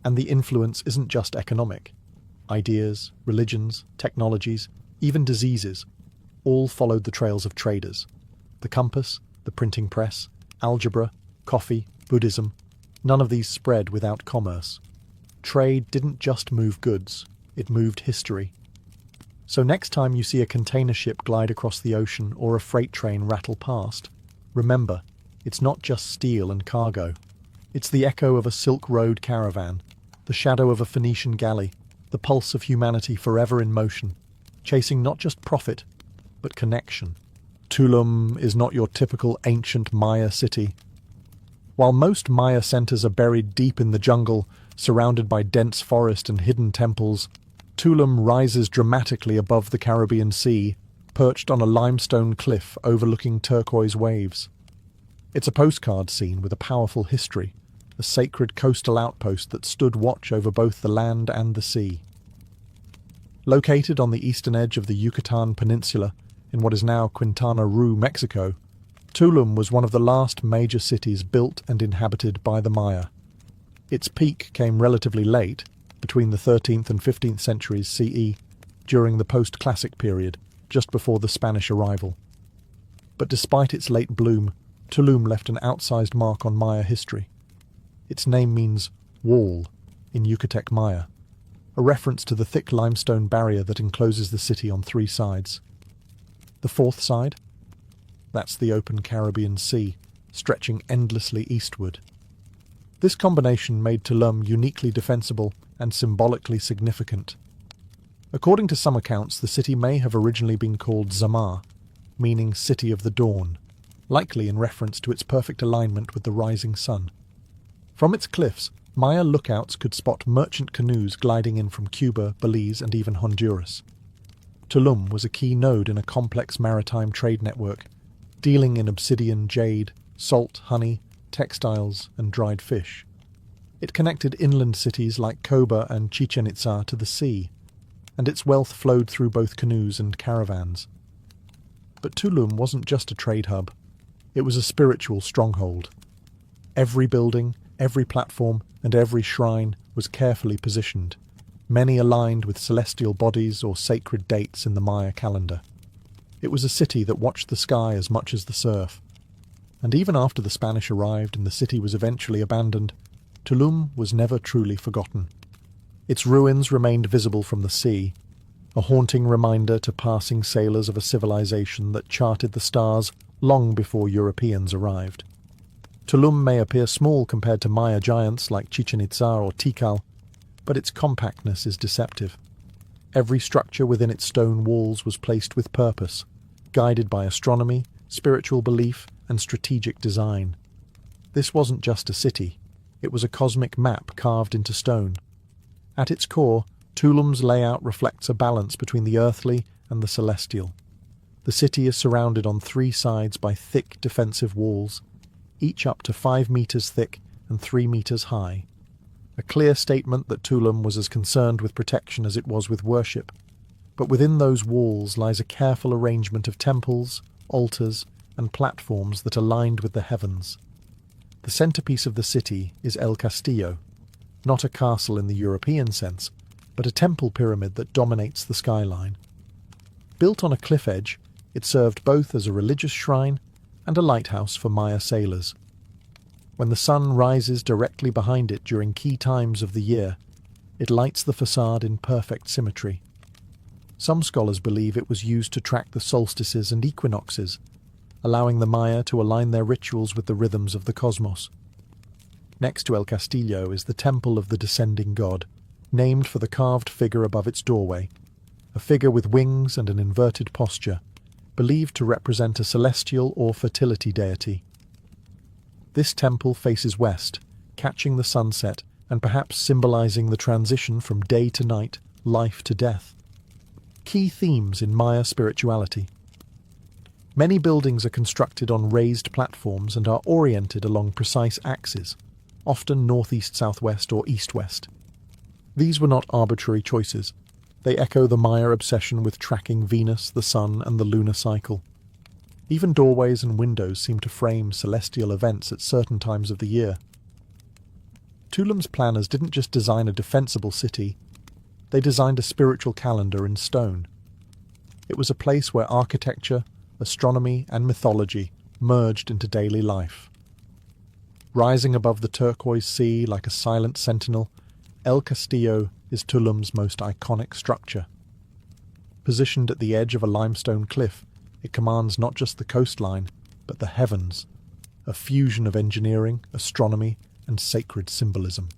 And the influence isn't just economic. Ideas, religions, technologies, even diseases, all followed the trails of traders. The compass, the printing press, algebra, coffee, Buddhism, none of these spread without commerce. Trade didn't just move goods, it moved history. So next time you see a container ship glide across the ocean or a freight train rattle past, remember, it's not just steel and cargo. It's the echo of a Silk Road caravan, the shadow of a Phoenician galley, the pulse of humanity forever in motion, chasing not just profit, but connection. Tulum is not your typical ancient Maya city. While most Maya centers are buried deep in the jungle, surrounded by dense forest and hidden temples, Tulum rises dramatically above the Caribbean Sea, perched on a limestone cliff overlooking turquoise waves. It's a postcard scene with a powerful history, a sacred coastal outpost that stood watch over both the land and the sea. Located on the eastern edge of the Yucatan Peninsula, in what is now Quintana Roo, Mexico, Tulum was one of the last major cities built and inhabited by the Maya. Its peak came relatively late, between the 13th and 15th centuries CE, during the post-classic period, just before the Spanish arrival. But despite its late bloom, Tulum left an outsized mark on Maya history. Its name means wall in Yucatec Maya, a reference to the thick limestone barrier that encloses the city on three sides. The fourth side? That's the open Caribbean Sea, stretching endlessly eastward. This combination made Tulum uniquely defensible and symbolically significant. According to some accounts, the city may have originally been called Zamar, meaning City of the Dawn, likely in reference to its perfect alignment with the rising sun. From its cliffs, Maya lookouts could spot merchant canoes gliding in from Cuba, Belize, and even Honduras. Tulum was a key node in a complex maritime trade network, dealing in obsidian, jade, salt, honey, textiles, and dried fish. It connected inland cities like Coba and Chichen Itza to the sea, and its wealth flowed through both canoes and caravans. But Tulum wasn't just a trade hub. It was a spiritual stronghold. Every building, every platform, and every shrine was carefully positioned, many aligned with celestial bodies or sacred dates in the Maya calendar. It was a city that watched the sky as much as the surf. And even after the Spanish arrived and the city was eventually abandoned, Tulum was never truly forgotten. Its ruins remained visible from the sea, a haunting reminder to passing sailors of a civilization that charted the stars long before Europeans arrived. Tulum may appear small compared to Maya giants like Chichen Itza or Tikal, but its compactness is deceptive. Every structure within its stone walls was placed with purpose, guided by astronomy, spiritual belief, and strategic design. This wasn't just a city, it was a cosmic map carved into stone. At its core, Tulum's layout reflects a balance between the earthly and the celestial. The city is surrounded on three sides by thick defensive walls, each up to 5 meters thick and 3 meters high. A clear statement that Tulum was as concerned with protection as it was with worship. But within those walls lies a careful arrangement of temples, altars, and platforms that aligned with the heavens. The centerpiece of the city is El Castillo, not a castle in the European sense, but a temple pyramid that dominates the skyline. Built on a cliff edge, it served both as a religious shrine and a lighthouse for Maya sailors. When the sun rises directly behind it during key times of the year, it lights the facade in perfect symmetry. Some scholars believe it was used to track the solstices and equinoxes, allowing the Maya to align their rituals with the rhythms of the cosmos. Next to El Castillo is the Temple of the Descending God, named for the carved figure above its doorway, a figure with wings and an inverted posture, believed to represent a celestial or fertility deity. This temple faces west, catching the sunset and perhaps symbolizing the transition from day to night, life to death. key themes in Maya spirituality. Many buildings are constructed on raised platforms and are oriented along precise axes, often northeast-southwest or east-west. These were not arbitrary choices. They echo the Maya obsession with tracking Venus, the sun, and the lunar cycle. Even doorways and windows seem to frame celestial events at certain times of the year. Tulum's planners didn't just design a defensible city, they designed a spiritual calendar in stone. It was a place where architecture, astronomy, and mythology merged into daily life. Rising above the turquoise sea like a silent sentinel, El Castillo is Tulum's most iconic structure. Positioned at the edge of a limestone cliff, it commands not just the coastline, but the heavens, a fusion of engineering, astronomy, and sacred symbolism.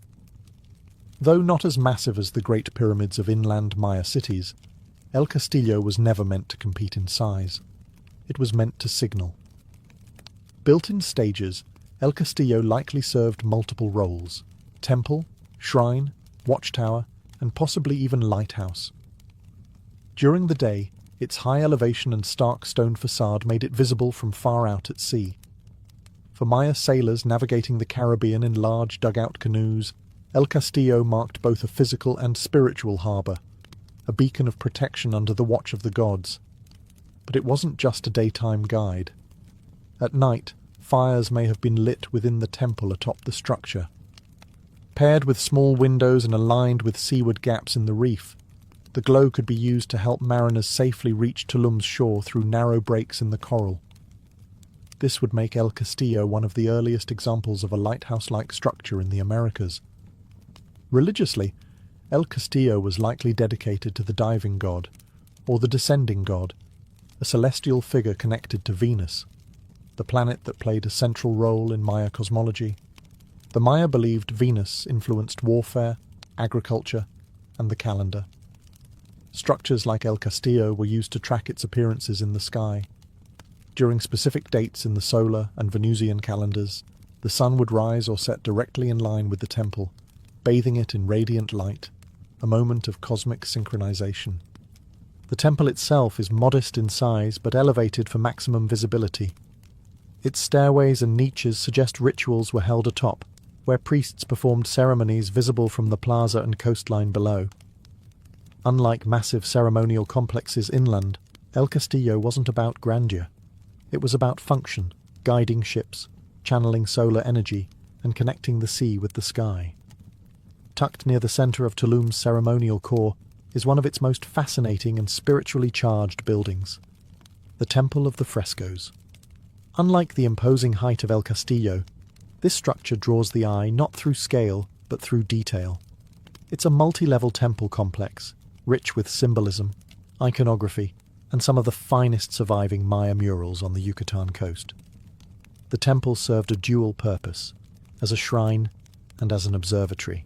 Though not as massive as the Great Pyramids of inland Maya cities, El Castillo was never meant to compete in size. It was meant to signal. Built in stages, El Castillo likely served multiple roles: temple, shrine, watchtower, and possibly even lighthouse. During the day, its high elevation and stark stone facade made it visible from far out at sea. For Maya sailors navigating the Caribbean in large dugout canoes, El Castillo marked both a physical and spiritual harbour, a beacon of protection under the watch of the gods. But it wasn't just a daytime guide. At night, fires may have been lit within the temple atop the structure. Paired with small windows and aligned with seaward gaps in the reef, the glow could be used to help mariners safely reach Tulum's shore through narrow breaks in the coral. This would make El Castillo one of the earliest examples of a lighthouse-like structure in the Americas. Religiously, El Castillo was likely dedicated to the diving god, or the descending god, a celestial figure connected to Venus, the planet that played a central role in Maya cosmology. The Maya believed Venus influenced warfare, agriculture, and the calendar. Structures like El Castillo were used to track its appearances in the sky. During specific dates in the solar and Venusian calendars, the sun would rise or set directly in line with the temple, bathing it in radiant light, a moment of cosmic synchronization. The temple itself is modest in size but elevated for maximum visibility. Its stairways and niches suggest rituals were held atop, where priests performed ceremonies visible from the plaza and coastline below. Unlike massive ceremonial complexes inland, El Castillo wasn't about grandeur. It was about function, guiding ships, channeling solar energy, and connecting the sea with the sky. Tucked near the centre of Tulum's ceremonial core is one of its most fascinating and spiritually charged buildings, the Temple of the Frescoes. Unlike the imposing height of El Castillo, this structure draws the eye not through scale, but through detail. It's a multi-level temple complex, rich with symbolism, iconography, and some of the finest surviving Maya murals on the Yucatan coast. The temple served a dual purpose, as a shrine and as an observatory.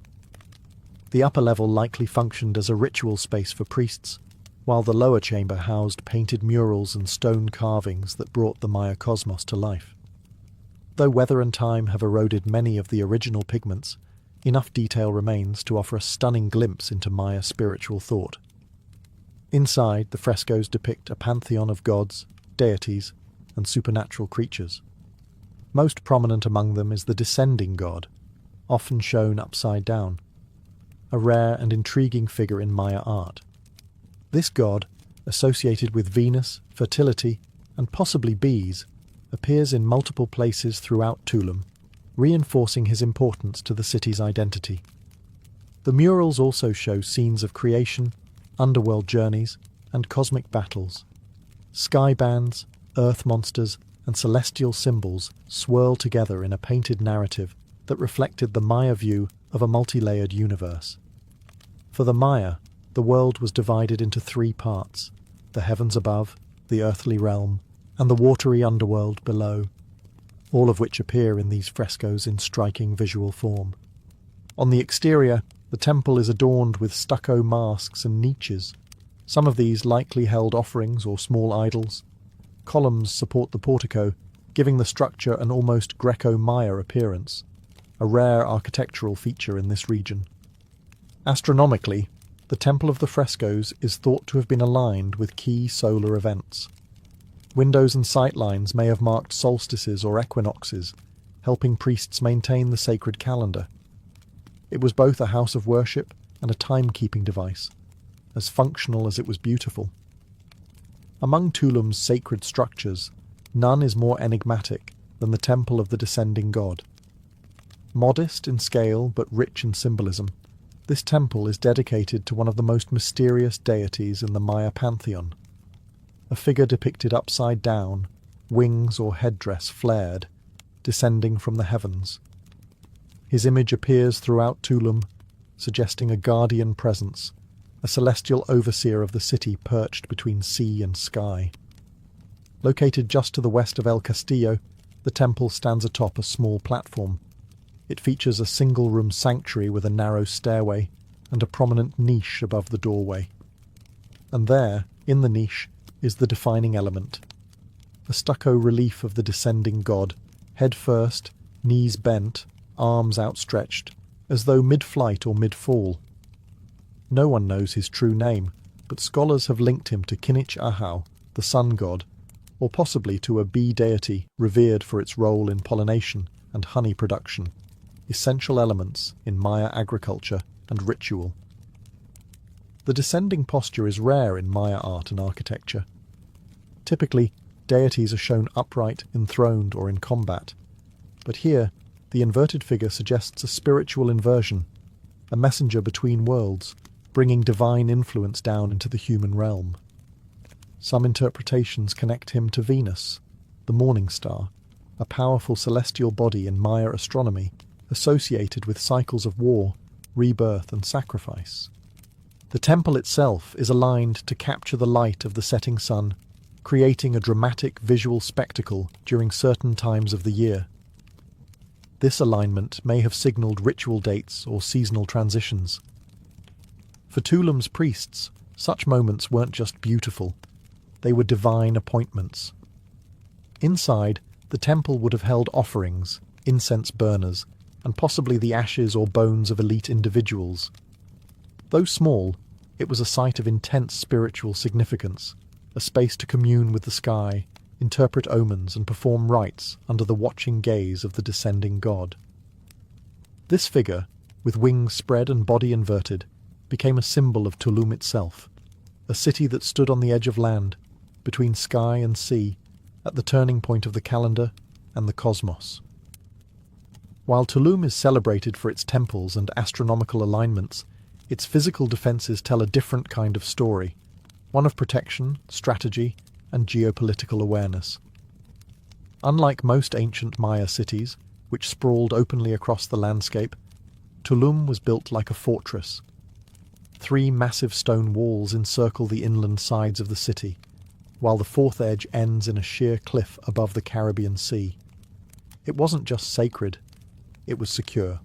The upper level likely functioned as a ritual space for priests, while the lower chamber housed painted murals and stone carvings that brought the Maya cosmos to life. Though weather and time have eroded many of the original pigments, enough detail remains to offer a stunning glimpse into Maya spiritual thought. Inside, the frescoes depict a pantheon of gods, deities, and supernatural creatures. Most prominent among them is the descending god, often shown upside down, a rare and intriguing figure in Maya art. This god, associated with Venus, fertility, and possibly bees, appears in multiple places throughout Tulum, reinforcing his importance to the city's identity. The murals also show scenes of creation, underworld journeys, and cosmic battles. Sky bands, earth monsters, and celestial symbols swirl together in a painted narrative that reflected the Maya view of a multi-layered universe. For the Maya, the world was divided into three parts: the heavens above, the earthly realm, and the watery underworld below, all of which appear in these frescoes in striking visual form. On the exterior, the temple is adorned with stucco masks and niches. Some of these likely held offerings or small idols. Columns support the portico, giving the structure an almost Greco-Maya appearance, a rare architectural feature in this region. Astronomically, The Temple of the Frescoes is thought to have been aligned with key solar events. Windows and sightlines may have marked solstices or equinoxes, helping priests maintain the sacred calendar. It was both a house of worship and a timekeeping device, as functional as it was beautiful. Among Tulum's sacred structures, none is more enigmatic than the Temple of the Descending God. Modest in scale but rich in symbolism, this temple is dedicated to one of the most mysterious deities in the Maya pantheon. A figure depicted upside down, wings or headdress flared, descending from the heavens. His image appears throughout Tulum, suggesting a guardian presence, a celestial overseer of the city perched between sea and sky. Located just to the west of El Castillo, the temple stands atop a small platform. It features a single-room sanctuary with a narrow stairway and a prominent niche above the doorway. And there, in the niche, is the defining element. A stucco relief of the descending god, head first, knees bent, arms outstretched, as though mid-flight or mid-fall. No one knows his true name, but scholars have linked him to Kinich Ahau, the sun god, or possibly to a bee deity revered for its role in pollination and honey production, essential elements in Maya agriculture and ritual. The descending posture is rare in Maya art and architecture. Typically, deities are shown upright, enthroned, or in combat, but here the inverted figure suggests a spiritual inversion, a messenger between worlds, bringing divine influence down into the human realm. Some interpretations connect him to Venus, the morning star, a powerful celestial body in Maya astronomy associated with cycles of war, rebirth, and sacrifice. The temple itself is aligned to capture the light of the setting sun, creating a dramatic visual spectacle during certain times of the year. This alignment may have signaled ritual dates or seasonal transitions. For Tulum's priests, such moments weren't just beautiful, they were divine appointments. Inside, the temple would have held offerings, incense burners, and possibly the ashes or bones of elite individuals. Though small, it was a site of intense spiritual significance, a space to commune with the sky, interpret omens, and perform rites under the watching gaze of the descending god. This figure, with wings spread and body inverted, became a symbol of Tulum itself, a city that stood on the edge of land, between sky and sea, at the turning point of the calendar and the cosmos. While Tulum is celebrated for its temples and astronomical alignments, its physical defences tell a different kind of story, one of protection, strategy, and geopolitical awareness. Unlike most ancient Maya cities, which sprawled openly across the landscape, Tulum was built like a fortress. 3 massive stone walls encircle the inland sides of the city, while the fourth edge ends in a sheer cliff above the Caribbean Sea. It wasn't just sacred, it was secure.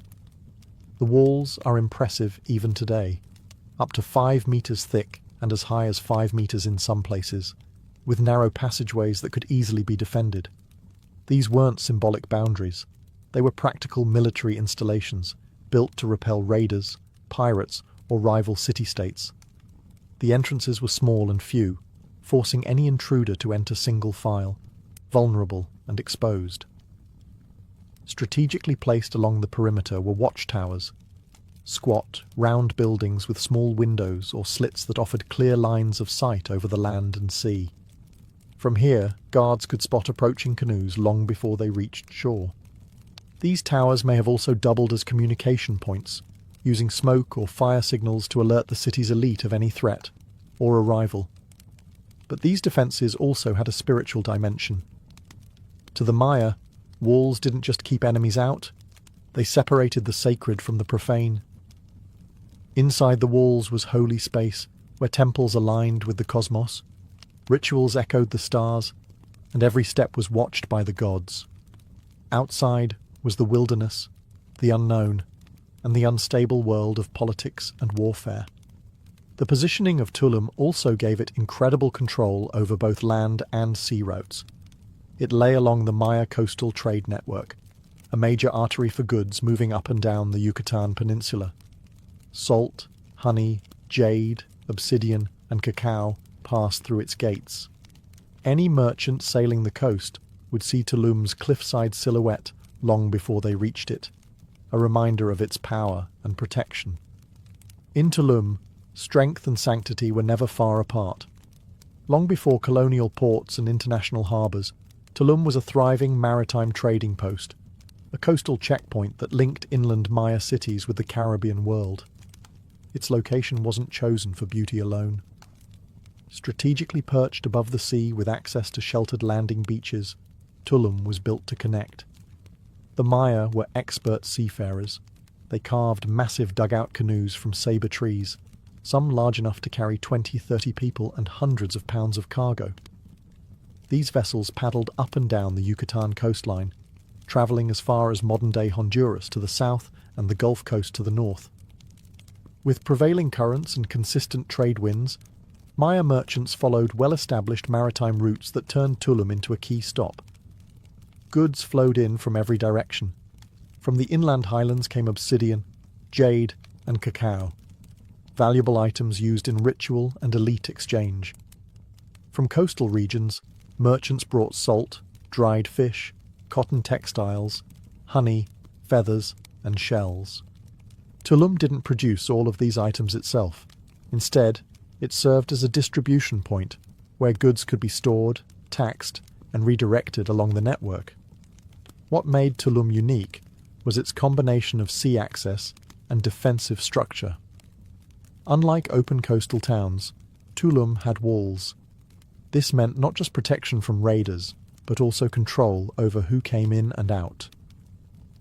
The walls are impressive even today, up to 5 meters thick and as high as 5 meters in some places, with narrow passageways that could easily be defended. These weren't symbolic boundaries. They were practical military installations, built to repel raiders, pirates, or rival city-states. The entrances were small and few, forcing any intruder to enter single file, vulnerable and exposed. Strategically placed along the perimeter were watchtowers, squat, round buildings with small windows or slits that offered clear lines of sight over the land and sea. From here, guards could spot approaching canoes long before they reached shore. These towers may have also doubled as communication points, using smoke or fire signals to alert the city's elite of any threat or arrival. But these defences also had a spiritual dimension. To the Maya, walls didn't just keep enemies out, they separated the sacred from the profane. Inside the walls was holy space, where temples aligned with the cosmos, rituals echoed the stars, and every step was watched by the gods. Outside was the wilderness, the unknown, and the unstable world of politics and warfare. The positioning of Tulum also gave it incredible control over both land and sea routes. It lay along the Maya coastal trade network, a major artery for goods moving up and down the Yucatan Peninsula. Salt, honey, jade, obsidian, and cacao passed through its gates. Any merchant sailing the coast would see Tulum's cliffside silhouette long before they reached it, a reminder of its power and protection. In Tulum, strength and sanctity were never far apart. Long before colonial ports and international harbours, Tulum was a thriving maritime trading post, a coastal checkpoint that linked inland Maya cities with the Caribbean world. Its location wasn't chosen for beauty alone. Strategically perched above the sea with access to sheltered landing beaches, Tulum was built to connect. The Maya were expert seafarers. They carved massive dugout canoes from sabre trees, some large enough to carry 20-30 people and hundreds of pounds of cargo. These vessels paddled up and down the Yucatan coastline, travelling as far as modern-day Honduras to the south and the Gulf Coast to the north. With prevailing currents and consistent trade winds, Maya merchants followed well-established maritime routes that turned Tulum into a key stop. Goods flowed in from every direction. From the inland highlands came obsidian, jade, and cacao, valuable items used in ritual and elite exchange. From coastal regions, merchants brought salt, dried fish, cotton textiles, honey, feathers, and shells. Tulum didn't produce all of these items itself. Instead, it served as a distribution point where goods could be stored, taxed, and redirected along the network. What made Tulum unique was its combination of sea access and defensive structure. Unlike open coastal towns, Tulum had walls. This meant not just protection from raiders, but also control over who came in and out.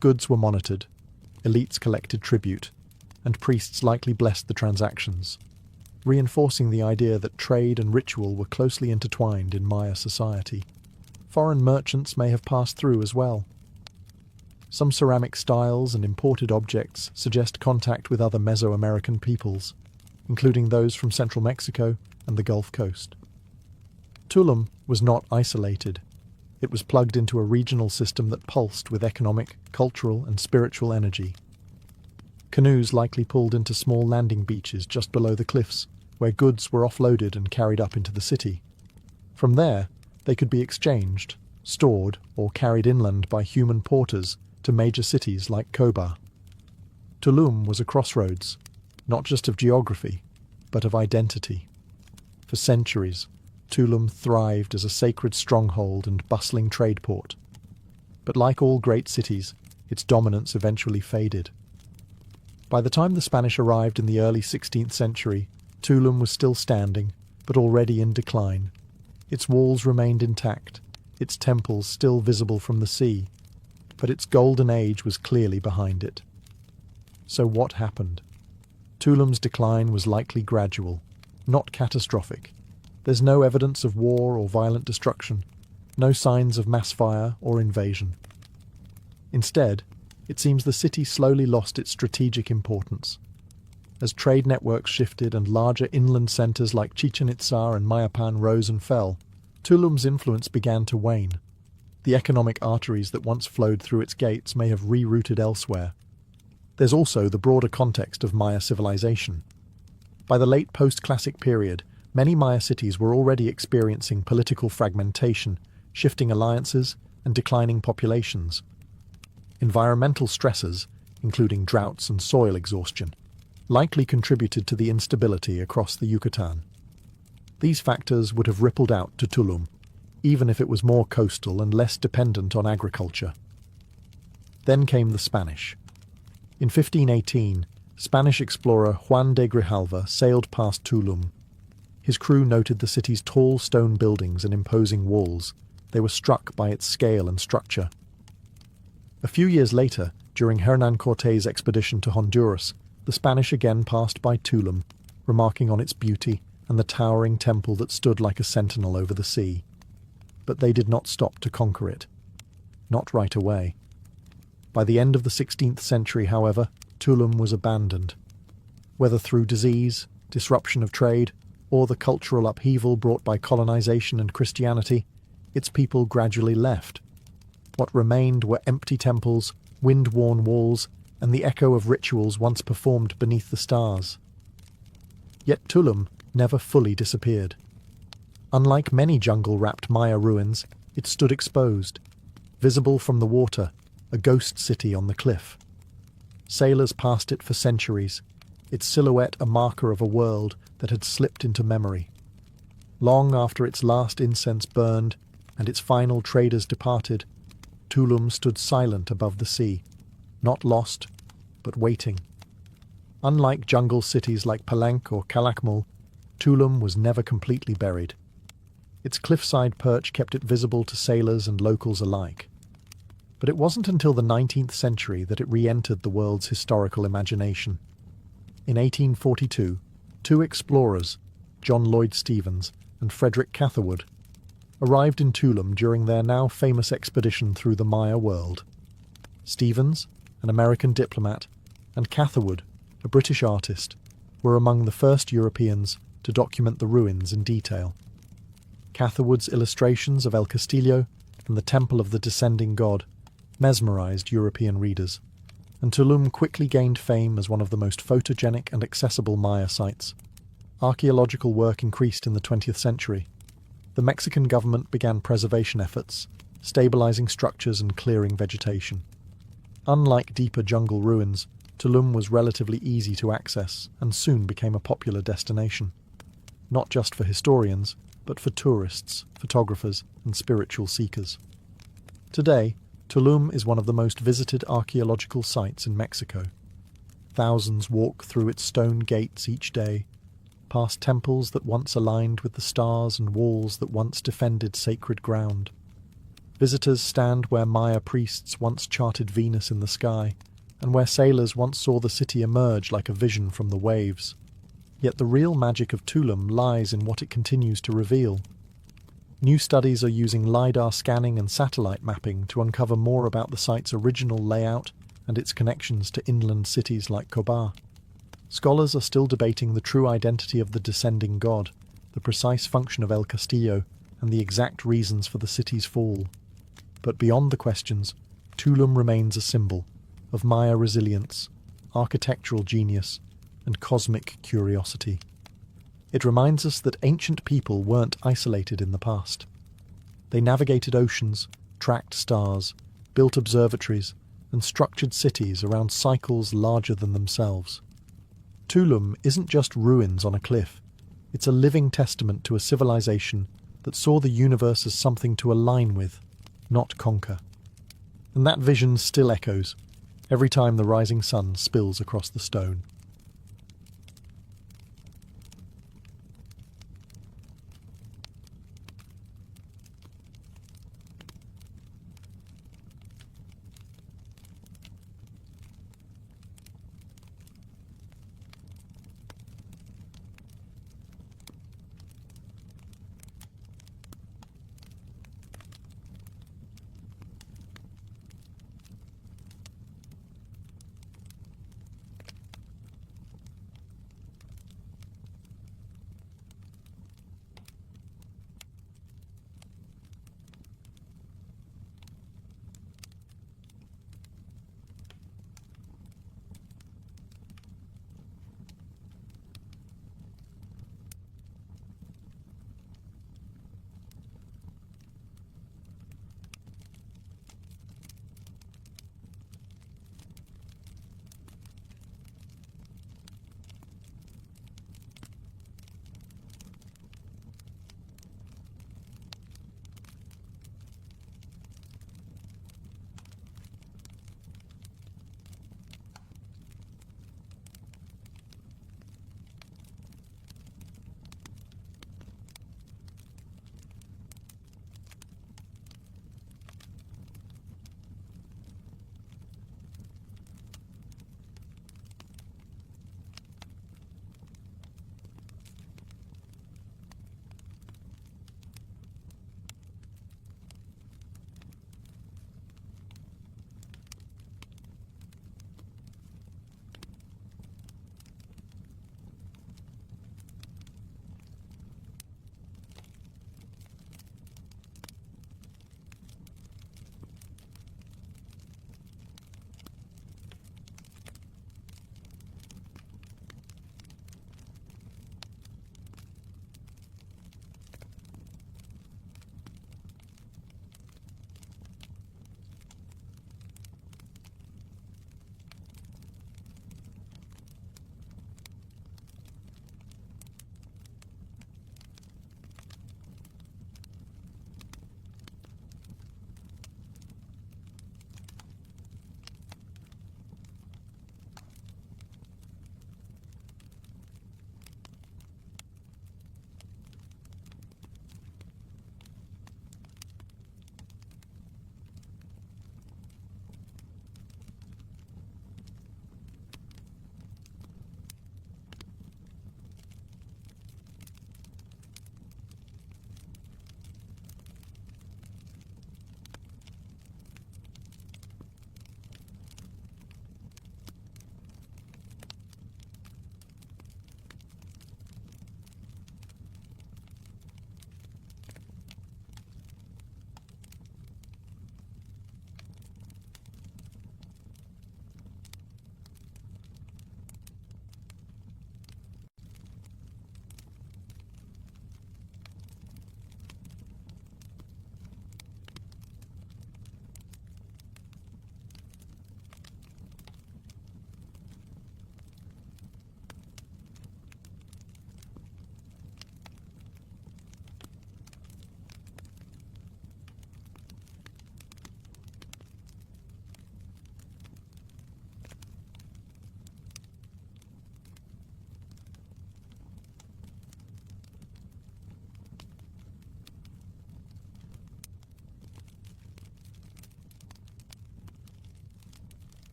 Goods were monitored, elites collected tribute, and priests likely blessed the transactions, reinforcing the idea that trade and ritual were closely intertwined in Maya society. Foreign merchants may have passed through as well. Some ceramic styles and imported objects suggest contact with other Mesoamerican peoples, including those from central Mexico and the Gulf Coast. Tulum was not isolated. It was plugged into a regional system that pulsed with economic, cultural, and spiritual energy. Canoes likely pulled into small landing beaches just below the cliffs, where goods were offloaded and carried up into the city. From there, they could be exchanged, stored, or carried inland by human porters to major cities like Koba. Tulum was a crossroads, not just of geography, but of identity. For centuries, Tulum thrived as a sacred stronghold and bustling trade port. But like all great cities, its dominance eventually faded. By the time the Spanish arrived in the early 16th century, Tulum was still standing, but already in decline. Its walls remained intact, its temples still visible from the sea, but its golden age was clearly behind it. So what happened? Tulum's decline was likely gradual, not catastrophic. There's no evidence of war or violent destruction, no signs of mass fire or invasion. Instead, it seems the city slowly lost its strategic importance. As trade networks shifted and larger inland centres like Chichen Itza and Mayapan rose and fell, Tulum's influence began to wane. The economic arteries that once flowed through its gates may have rerouted elsewhere. There's also the broader context of Maya civilization. By the late post-classic period, many Maya cities were already experiencing political fragmentation, shifting alliances, and declining populations. Environmental stresses, including droughts and soil exhaustion, likely contributed to the instability across the Yucatan. These factors would have rippled out to Tulum, even if it was more coastal and less dependent on agriculture. Then came the Spanish. In 1518, Spanish explorer Juan de Grijalva sailed past Tulum. His crew noted the city's tall stone buildings and imposing walls. They were struck by its scale and structure. A few years later, during Hernán Cortés' expedition to Honduras, the Spanish again passed by Tulum, remarking on its beauty and the towering temple that stood like a sentinel over the sea. But they did not stop to conquer it. Not right away. By the end of the 16th century, however, Tulum was abandoned. Whether through disease, disruption of trade, or the cultural upheaval brought by colonization and Christianity, its people gradually left. What remained were empty temples, wind-worn walls, and the echo of rituals once performed beneath the stars. Yet Tulum never fully disappeared. Unlike many jungle-wrapped Maya ruins, it stood exposed, visible from the water, a ghost city on the cliff. Sailors passed it for centuries, its silhouette a marker of a world that had slipped into memory. Long after its last incense burned and its final traders departed, Tulum stood silent above the sea, not lost, but waiting. Unlike jungle cities like Palenque or Calakmul, Tulum was never completely buried. Its cliffside perch kept it visible to sailors and locals alike. But it wasn't until the 19th century that it re-entered the world's historical imagination. In 1842, two explorers, John Lloyd Stephens and Frederick Catherwood, arrived in Tulum during their now famous expedition through the Maya world. Stephens, an American diplomat, and Catherwood, a British artist, were among the first Europeans to document the ruins in detail. Catherwood's illustrations of El Castillo and the Temple of the Descending God mesmerized European readers, and Tulum quickly gained fame as one of the most photogenic and accessible Maya sites. Archaeological work increased in the 20th century. The Mexican government began preservation efforts, stabilizing structures and clearing vegetation. Unlike deeper jungle ruins, Tulum was relatively easy to access and soon became a popular destination, not just for historians, but for tourists, photographers, and spiritual seekers. Today, Tulum is one of the most visited archaeological sites in Mexico. Thousands walk through its stone gates each day, past temples that once aligned with the stars and walls that once defended sacred ground. Visitors stand where Maya priests once charted Venus in the sky, and where sailors once saw the city emerge like a vision from the waves. Yet the real magic of Tulum lies in what it continues to reveal. New studies are using LiDAR scanning and satellite mapping to uncover more about the site's original layout and its connections to inland cities like Cobar. Scholars are still debating the true identity of the descending god, the precise function of El Castillo, and the exact reasons for the city's fall. But beyond the questions, Tulum remains a symbol of Maya resilience, architectural genius, and cosmic curiosity. It reminds us that ancient people weren't isolated in the past. They navigated oceans, tracked stars, built observatories, and structured cities around cycles larger than themselves. Tulum isn't just ruins on a cliff. It's a living testament to a civilization that saw the universe as something to align with, not conquer. And that vision still echoes every time the rising sun spills across the stone.